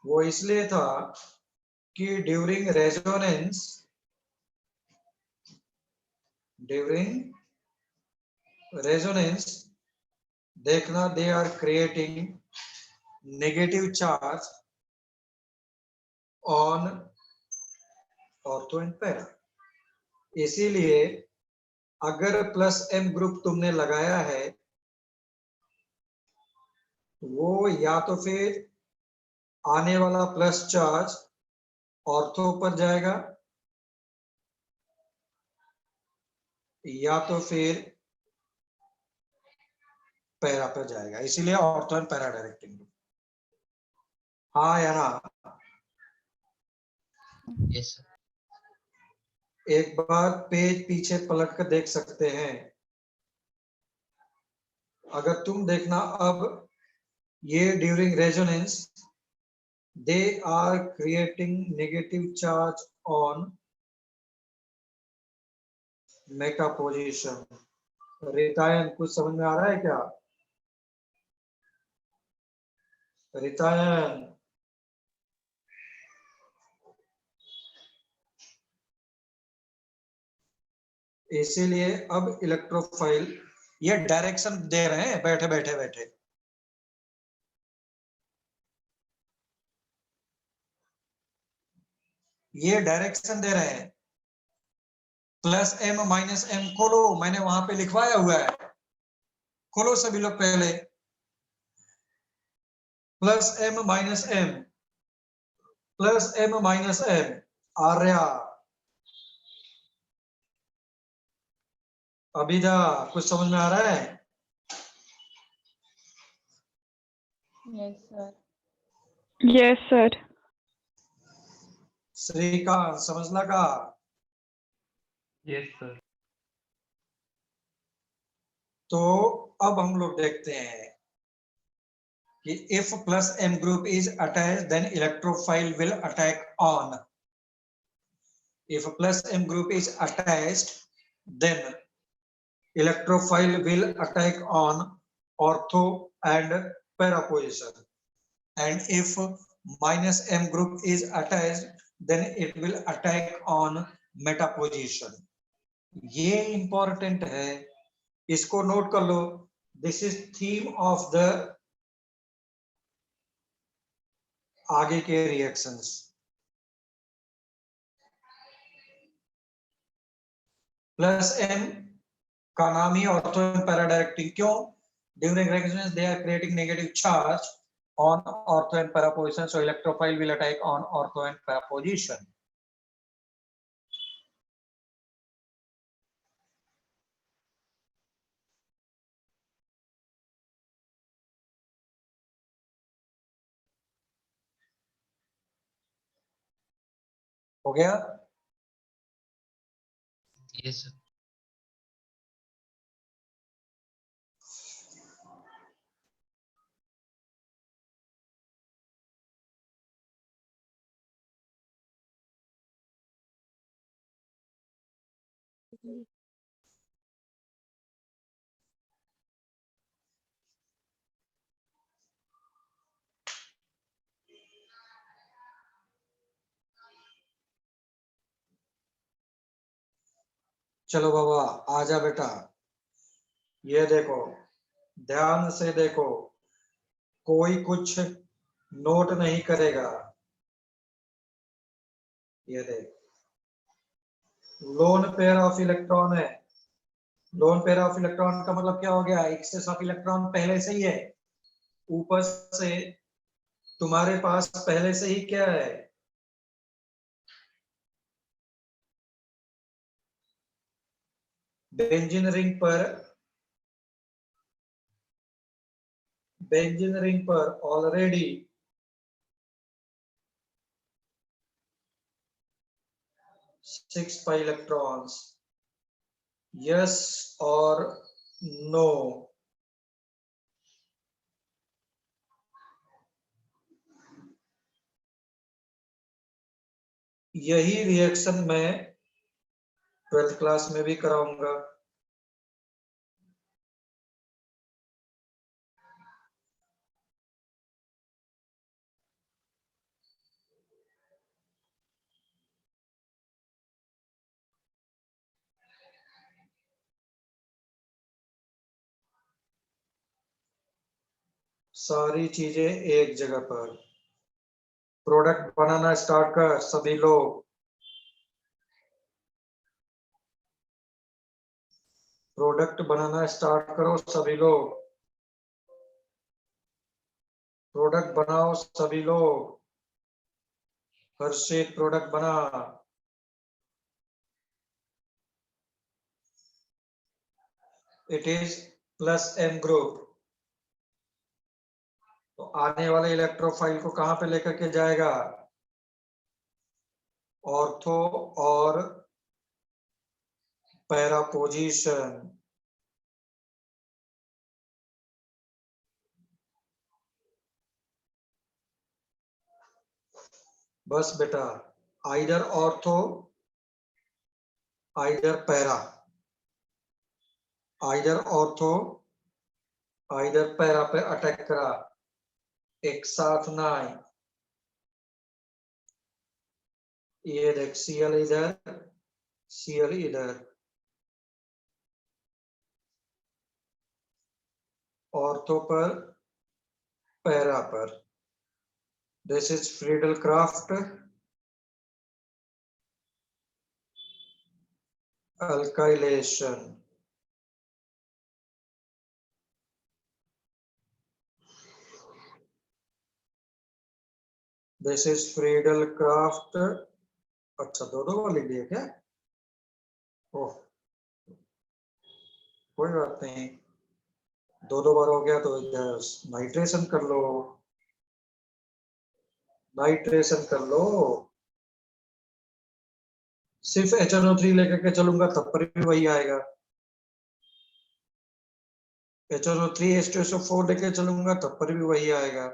वो इसलिए था कि ड्यूरिंग रेजोनेंस देखना, they are creating negative charge on ortho and para. इसीलिए अगर प्लस M ग्रुप तुमने लगाया है, वो या तो फिर आने वाला प्लस चार्ज ऑर्थो पर जाएगा या तो फिर पैरा पर जाएगा, इसीलिए ortho and para directing group. हाँ या ना? Yes sir. एक बार पेज पीछे पलट कर देख सकते हैं। अगर तुम देखना, अब ये during resonance they are creating negative charge on meta position. Ritayan कुछ समझ में आ रहा है क्या? रितायन इसीलिए अब इलेक्ट्रोफाइल ये डायरेक्शन दे रहे हैं बैठे बैठे ये डायरेक्शन दे रहे हैं। प्लस M माइनस M खोलो, मैंने वहां पे लिखवाया हुआ है, खोलो सभी लोग पहले। Plus M minus M, plus M minus M, Arya, Abida कुछ समझ में आ रहा है? Yes sir. Yes, sir. Srikanth समझ लगा? यस सर। तो अब हम लोग देखते हैं कि if plus M group is attached then electrophile will attack on. If plus M group is attached then electrophile will attack on ortho and para position, and if minus M group is attached then it will attack on meta position. ये important है इसको नोट कर लो, this is theme of the आगे के रिएक्शंस। प्लस एम का नाम ही ऑर्थो एंड पैरा डायरेक्टिंग, क्यों? During reactions they are creating negative charge on ortho and para position, so electrophile will attack on ortho and para position. हो गया? Yes sir. चलो बाबा आजा बेटा, ये देखो ध्यान से देखो, कोई कुछ नोट नहीं करेगा। ये देख, लोन पेयर ऑफ इलेक्ट्रॉन है। लोन पेयर ऑफ इलेक्ट्रॉन का मतलब क्या हो गया? एक्सेस ऑफ इलेक्ट्रॉन पहले से ही है, ऊपर से तुम्हारे पास पहले से ही क्या है? बेंजीन रिंग पर already six pi electrons, yes और नो। यही रिएक्शन मैं 12th क्लास में भी कराऊंगा। सारी चीजें एक जगह पर। प्रोडक्ट बनाना स्टार्ट कर सभी लोग। प्रोडक्ट बनाना स्टार्ट करो सभी लोग। प्रोडक्ट बनाओ सभी लोग। हर्षित प्रोडक्ट बना। It is plus M group. तो आने वाले इलेक्ट्रोफाइल को कहां पे लेकर के जाएगा? ऑर्थो और पैरा पोजीशन। बस बेटा, either ortho either para, either ortho either para पे अटैक करा, एक साथ ना आए। ये देख, सीएल इधर सीएल इधर, ऑर्थो पर पैरा पर। This is Friedel craft alkylation. This is Friedel Craft. अच्छा, दो बार लिख दिया क्या? ओह, कोई बात नहीं, दो बार हो गया तो इधर नाइट्रेशन कर लो, नाइट्रेशन कर लो। सिर्फ HNO3 लेकर के चलूंगा तब पर भी वही आएगा। HNO3 H2SO4 लेके चलूंगा तब पर भी वही आएगा।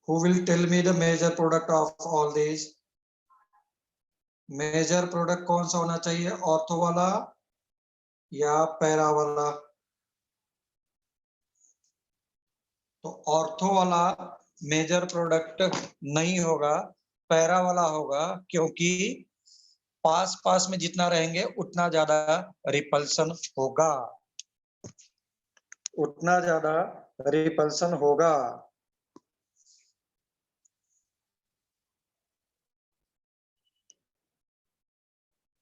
Who will tell me the major product of all these? Major product कौन सा होना चाहिए, ऑर्थो वाला या पैरा वाला? तो ऑर्थो वाला मेजर प्रोडक्ट नहीं होगा, पैरा वाला होगा, क्योंकि पास पास में जितना रहेंगे उतना ज्यादा रिपल्सन होगा, उतना ज्यादा रिपल्सन होगा।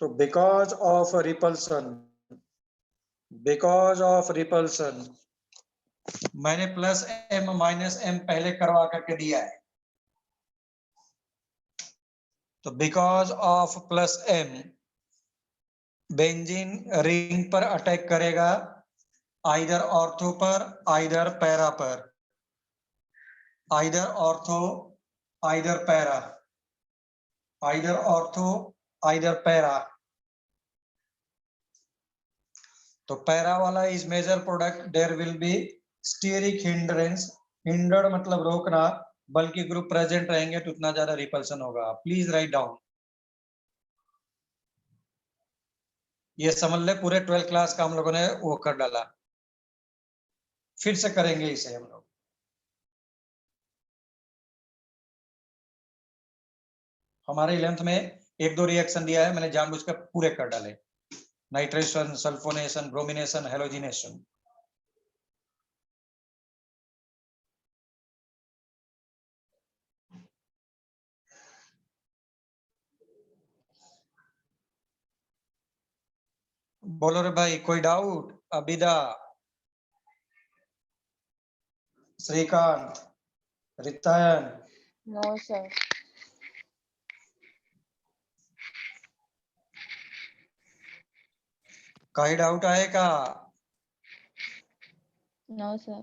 तो बिकॉज ऑफ रिपल्सन मैंने प्लस m माइनस m पहले करवा करके दिया है। तो because of plus m benzene ring पर अटैक करेगा, आइदर ऑर्थो पर आइदर पैरा पर, either ortho either para, either ortho either para. तो पैरा वाला is major product, there will be steric hindrance, hindered मतलब रोकना, बल्कि ग्रुप प्रेजेंट रहेंगे तो उतना ज्यादा रिपल्सन होगा। Please write down. ये समझ ले पूरे 12th क्लास का हम लोगों ने वो कर डाला, फिर से करेंगे इसे हम लोग। हमारे 11th में 1-2 रिएक्शन दिया है, मैंने जानबूझकर पूरे कर डाले, नाइट्रेशन, सल्फोनेशन, ब्रोमिनेशन, हेलोजिनेशन। बोलो रे भाई, कोई doubt? Abida, Srikanth, Ritayan, No, sir. काही डाउट आहे का? No, sir.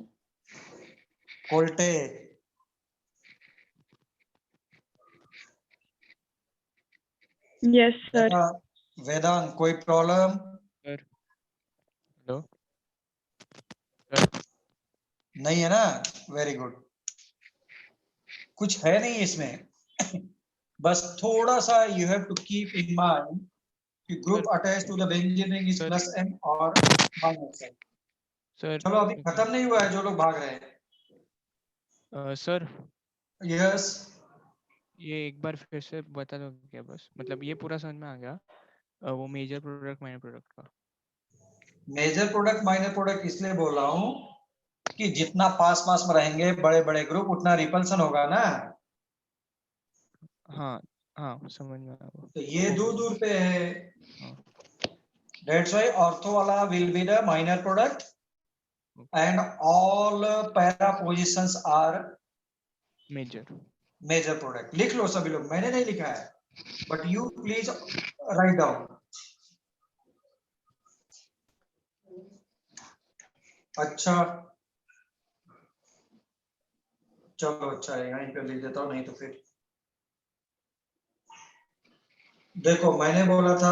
Kolte, Yes, sir. वेदांत, कोई प्रॉब्लम? हेलो नहीं है ना? Very good. कुछ है नहीं इसमें, बस थोड़ा सा you have to keep in mind कि group attach to the benzene ring is plus m और माइनस m। सर चलो अभी खत्म नहीं हुआ है, जो लोग भाग रहे हैं। सर यस, ये एक बार फिर से बता दो क्या? बस मतलब ये पूरा समझ में आ गया, वो मेजर प्रोडक्ट माइनर प्रोडक्ट का। मेजर प्रोडक्ट माइनर प्रोडक्ट इसलिए बोल रहा हूँ कि जितना पास पास में रहेंगे बड़े बड़े ग्रुप उतना रिपल्सन होगा ना। हाँ हाँ समझ में आया वो। तो ये दूर दूर पे है, हाँ दैट्स व्हाई ऑर्थो वाला will be the minor product and all para positions are major. Major product. लिख लो सभी लोग, मैंने नहीं लिखा है, but you please write down. अच्छा चलो, अच्छा है, यहीं पे लिख देता हूँ, नहीं तो फिर देखो मैंने बोला था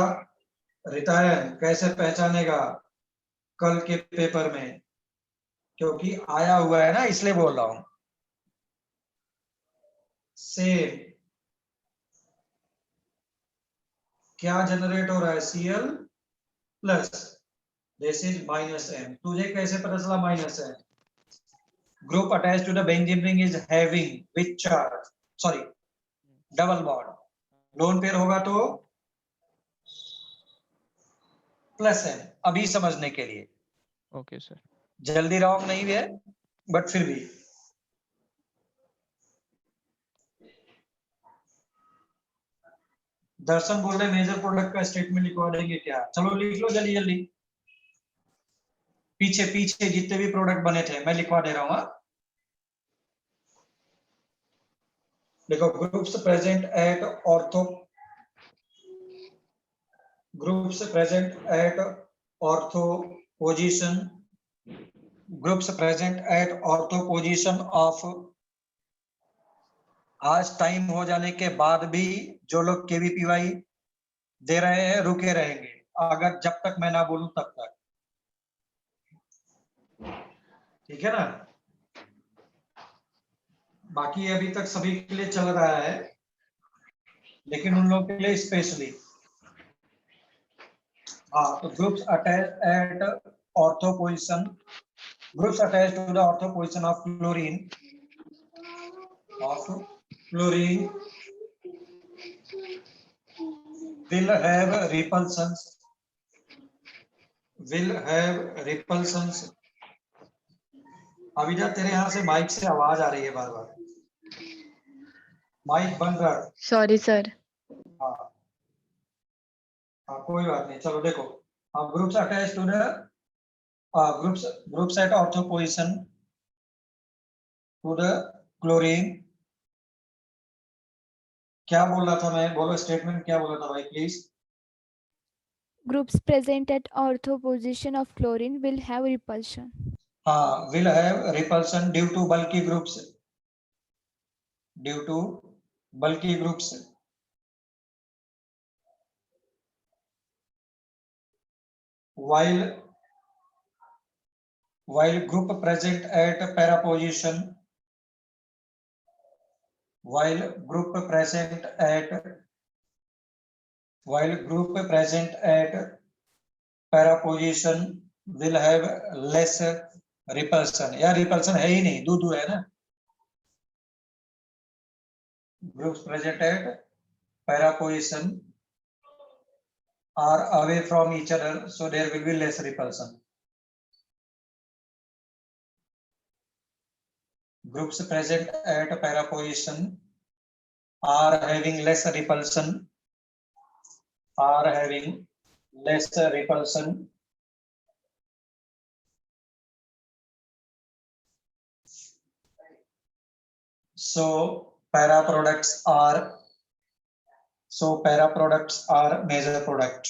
रितायन कैसे पहचानेगा कल के पेपर में, क्योंकि आया हुआ है ना, इसलिए बोल रहा हूं। सेम क्या जनरेट हो रहा है, Cl plus, this is minus m। तुझे कैसे पता चला minus m? Group attach to the benzene ring is having which charge, sorry double bond, lone pair होगा तो प्लस m। अभी समझने के लिए ओके सर। जल्दी रॉन्ग नहीं है, बट फिर भी दर्शन बोल रहे मेजर प्रोडक्ट का स्टेटमेंट लिखवा देंगे क्या? चलो लिख लो जल्दी जल्दी, पीछे पीछे जितने भी प्रोडक्ट बने थे मैं लिखवा दे रहा हूं। देखो, groups present at ortho, groups present at ortho position, groups present at ortho position of. आज टाइम हो जाने के बाद भी जो लोग केवीपीवाई दे रहे हैं रुके रहेंगे, अगर जब तक मैं ना बोलूं तब तक, ठीक है ना? बाकी अभी तक सभी के लिए चल रहा है, लेकिन उन लोगों के लिए स्पेशली। हाँ, तो groups attach at ortho position, groups attach to the ortho position of chlorine will have repulsions। अभी तेरे यहाँ से माइक से आवाज आ रही है बार बार, माइक बंद रख। Sorry sir. हाँ हाँ, कोई बात नहीं, चलो देखो। Groups attach to the groups at ortho position to the chlorine. क्या बोल रहा था मैं, बोलो स्टेटमेंट क्या बोला था भाई please. Groups present at ortho position of chlorine will have repulsion. हाँ, will have repulsion due to bulky groups, while group present at para position, while group present at para position will have less repulsion। या repulsion है ही नहीं, दो है ना। groups present at para position are away from each other, so there will be less repulsion। groups present at para position are having less repulsion, so para products are major product।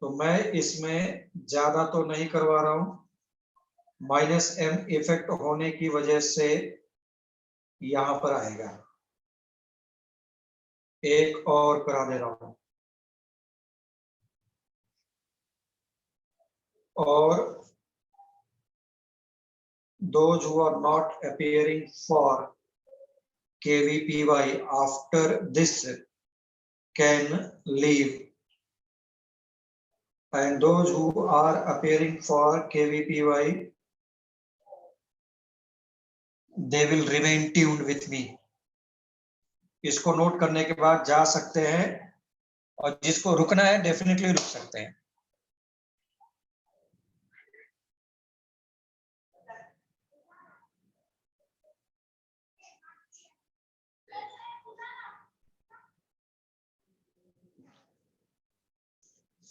तो मैं इसमें ज्यादा तो नहीं करवा रहा हूं, -m इफेक्ट होने की वजह से यहां पर आएगा। एक और करा दे रहा हूं, और those who are not appearing for KVPY after this can leave, and those who are appearing for KVPY they will remain tuned with me। इसको नोट करने के बाद जा सकते हैं, और जिसको रुकना है डेफिनेटली रुक सकते हैं।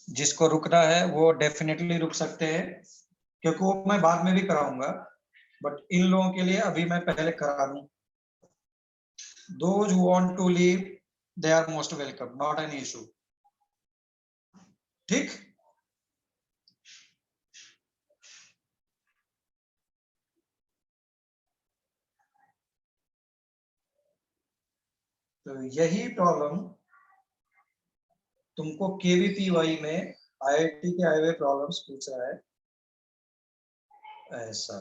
जिसको रुकना है वो डेफिनेटली रुक सकते हैं, क्योंकि वो मैं बाद में भी कराऊंगा, बट इन लोगों के लिए अभी मैं पहले करा दूं। Those who want to leave, they are most welcome, not an issue। ठीक, तो यही प्रॉब्लम तुमको केवीपीवाई में आईआईटी के आए हुए प्रॉब्लम्स पूछ रहा है ऐसा।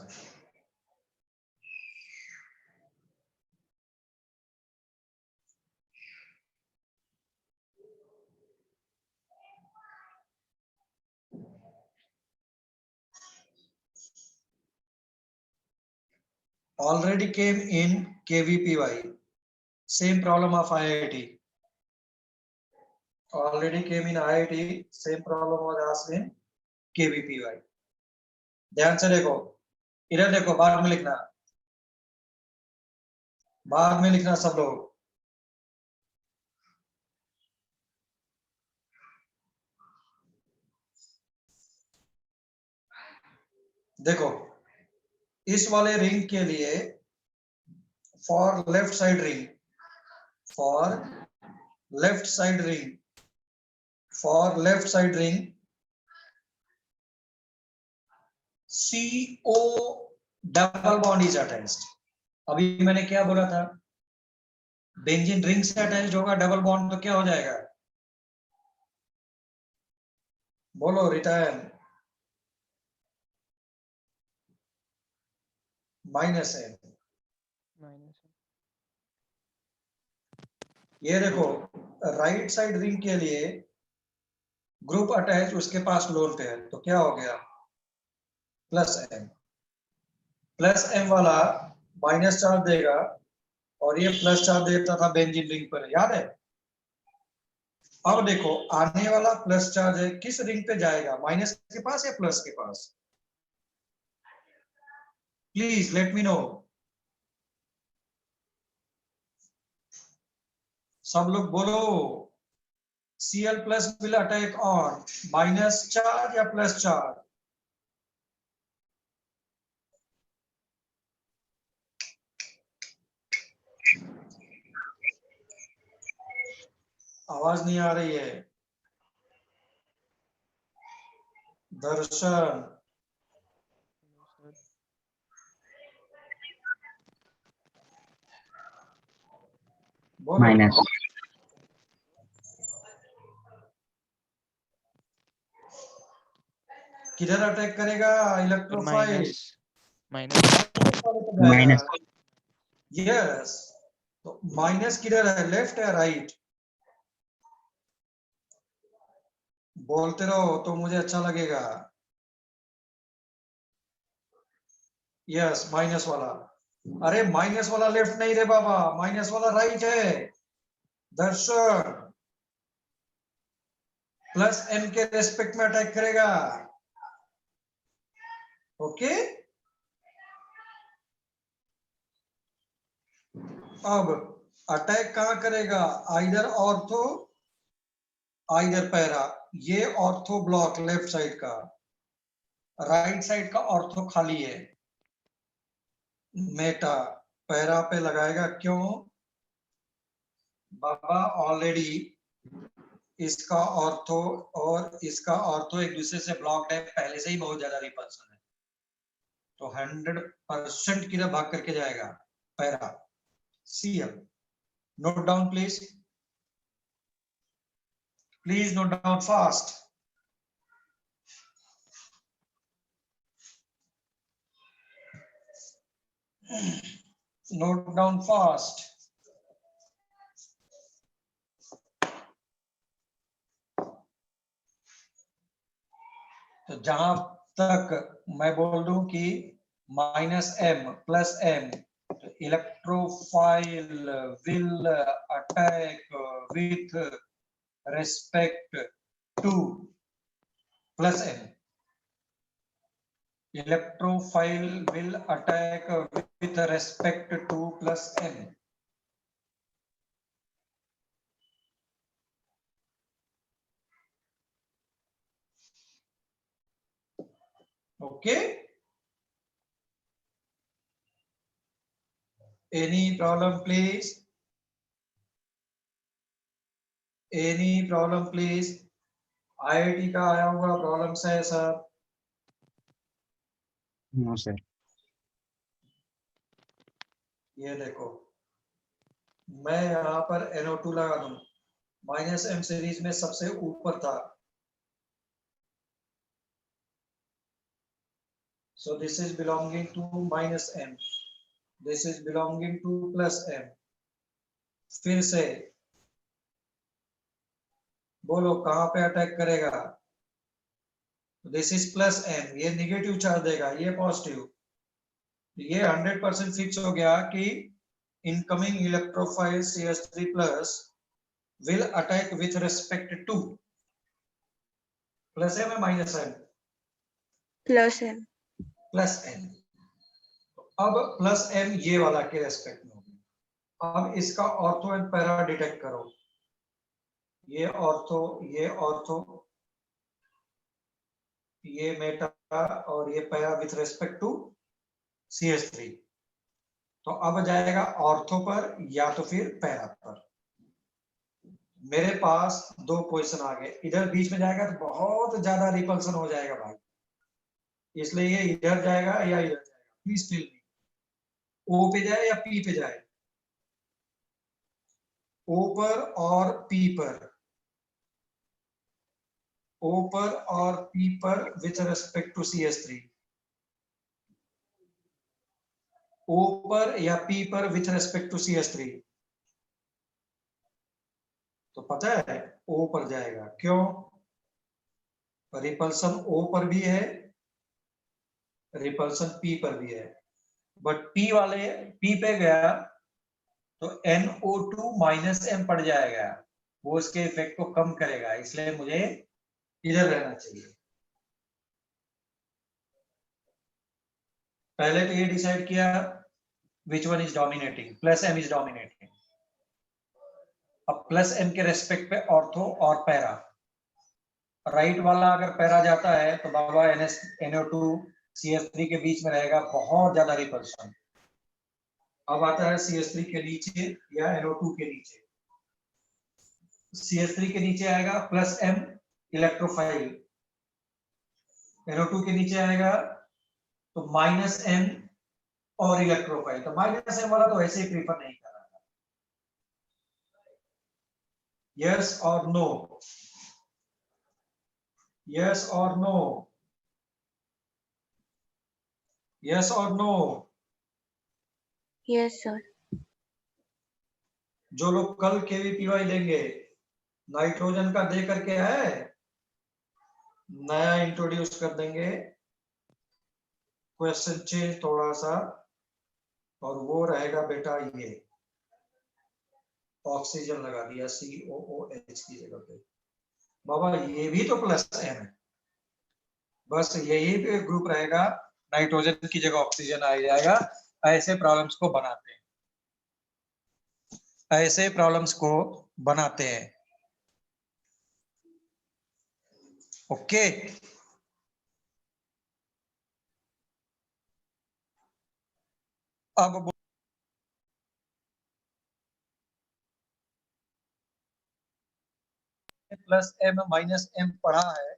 already came in KVPY, same problem of IIT, already came in IIT, same problem was asked in KVPY। ध्यान से देखो, इधर देखो, बाद में लिखना सब लोग। देखो, इस वाले रिंग के लिए for left side ring CO double bond is attached. अभी मैंने क्या बोला था, बेंजीन रिंग से अटैच्ड होगा डबल बॉन्ड, तो क्या हो जाएगा, बोलो रिटर्न। Minus M. माइनस ये देखो राइट साइड रिंग के लिए ग्रुप अटैच उसके पास लोन पे है, तो क्या हो गया प्लस एम वाला माइनस चार्ज देगा और ये प्लस चार्ज देता था बेंजीन रिंग पर, याद है। अब देखो आने वाला प्लस चार्ज है, किस रिंग पे जाएगा, माइनस के पास या प्लस के पास? Please let me know. सब लोग बोलो, Cl plus will attack on minus charge या plus charge? आवाज नहीं आ रही है। दर्शन, बोलो। माइनस किधर अटैक करेगा इलेक्ट्रोफाइल? माइनस यस, तो माइनस किधर है, लेफ्ट या राइट? बोलते रहो तो मुझे अच्छा लगेगा। यस, माइनस वाला। अरे माइनस वाला लेफ्ट नहीं रे बाबा, माइनस वाला राइट है। दर्शन, प्लस एन के रेस्पेक्ट में अटैक करेगा। ओके, अब अटैक कहां करेगा, आइदर ऑर्थो आइदर पैरा। ये ऑर्थो ब्लॉक लेफ्ट साइड का, राइट साइड का ऑर्थो खाली है। मेटा पैरा पे लगाएगा, क्यों बाबा? ऑलरेडी इसका ऑर्थो और इसका ऑर्थो एक दूसरे से ब्लॉक्ड है, पहले से ही बहुत ज्यादा रिपल्सन है, तो 100% किधर भाग करके जाएगा, para. Cl, note down please, please note down fast. Note down fast. तो जहां तक मैं बोल दूं कि minus M plus M, electrophile will attack with respect to plus M. Electrophile will attack with respect to plus M. Okay, any problem please? Any problem please? IIT का आया हुआ प्रॉब्लम है सर? No sir. ये देखो मैं यहाँ पर NO2 लगा दूं, माइनस एम सीरीज में सबसे ऊपर था, so this is belonging to minus m, this is belonging to plus m। फिर से बोलो कहां पे अटैक करेगा, दिस इज प्लस m, ये निगेटिव चार्ज देगा, ये पॉजिटिव। ये 100% फिक्स हो गया कि incoming electrophile CH3 plus will attack with respect to plus m है minus m? Plus M. Plus m। अब प्लस m ये वाला के रेस्पेक्ट में होगा। अब इसका ऑर्थो एंड पैरा डिटेक्ट करो, ये ऑर्थो, ये ऑर्थो, ये मेटा और ये para with respect to CH3। तो अब जाएगा ऑर्थो पर या तो फिर पैरा पर। मेरे पास दो पोजीशन आ गए, इधर बीच में जाएगा तो बहुत ज्यादा रिपल्सन हो जाएगा भाई, इसलिए ये इधर जाएगा या इधर जाएगा, प्लीज टेल मी, O पे जाए या P पे जाए? O पर और P पर, O पर और P पर with respect to CH3। O पर या P पर विथ रेस्पेक्ट टू CH3? तो पता है O पर जाएगा, क्यों? रिपल्सन O पर भी है, रिपल्सन P पर भी है, बट P पे गया तो NO2 माइनस M पड़ जाएगा, वो इसके इफेक्ट को कम करेगा, इसलिए मुझे इधर रहना चाहिए। पहले तो ये डिसाइड किया which one is dominating, plus M is dominating। अब प्लस M के रेस्पेक्ट पे ऑर्थो और पैरा, राइट वाला अगर पैरा जाता है तो बाबा NO2 CH3 के बीच में रहेगा, बहुत ज्यादा रिपल्शन। अब आता है CH3 के नीचे या NO2 के नीचे, CH3 के नीचे आएगा प्लस M इलेक्ट्रोफाइल, NO2 के नीचे आएगा तो माइनस M और इलेक्ट्रोफाइल। तो माइनस M वाला तो ऐसे ही प्रीफर नहीं कर रहा। यस और नो, यस और नो, यस और नो। Yes, sir. जो लोग कल KVPY लेंगे, नाइट्रोजन का दे करके है, नया इंट्रोड्यूस कर देंगे, क्वेश्चन चेंज थोड़ा सा, और वो रहेगा बेटा ये ऑक्सीजन लगा दिया COOH की जगह पे। बाबा ये भी तो प्लस M है, बस यही पे ग्रुप रहेगा, नाइट्रोजन की जगह ऑक्सीजन आ जाएगा। ऐसे प्रॉब्लम्स को बनाते हैं, ऐसे प्रॉब्लम्स को बनाते हैं। ओके, अब प्लस M माइनस M पढ़ा है,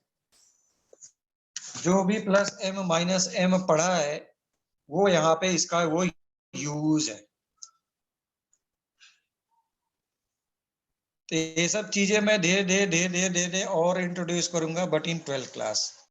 जो भी प्लस M माइनस M पढ़ा है वो यहाँ पे इसका वो यूज है। तो ये सब चीजें मैं धीरे धीरे और इंट्रोड्यूस करूंगा, बट इन 12th क्लास।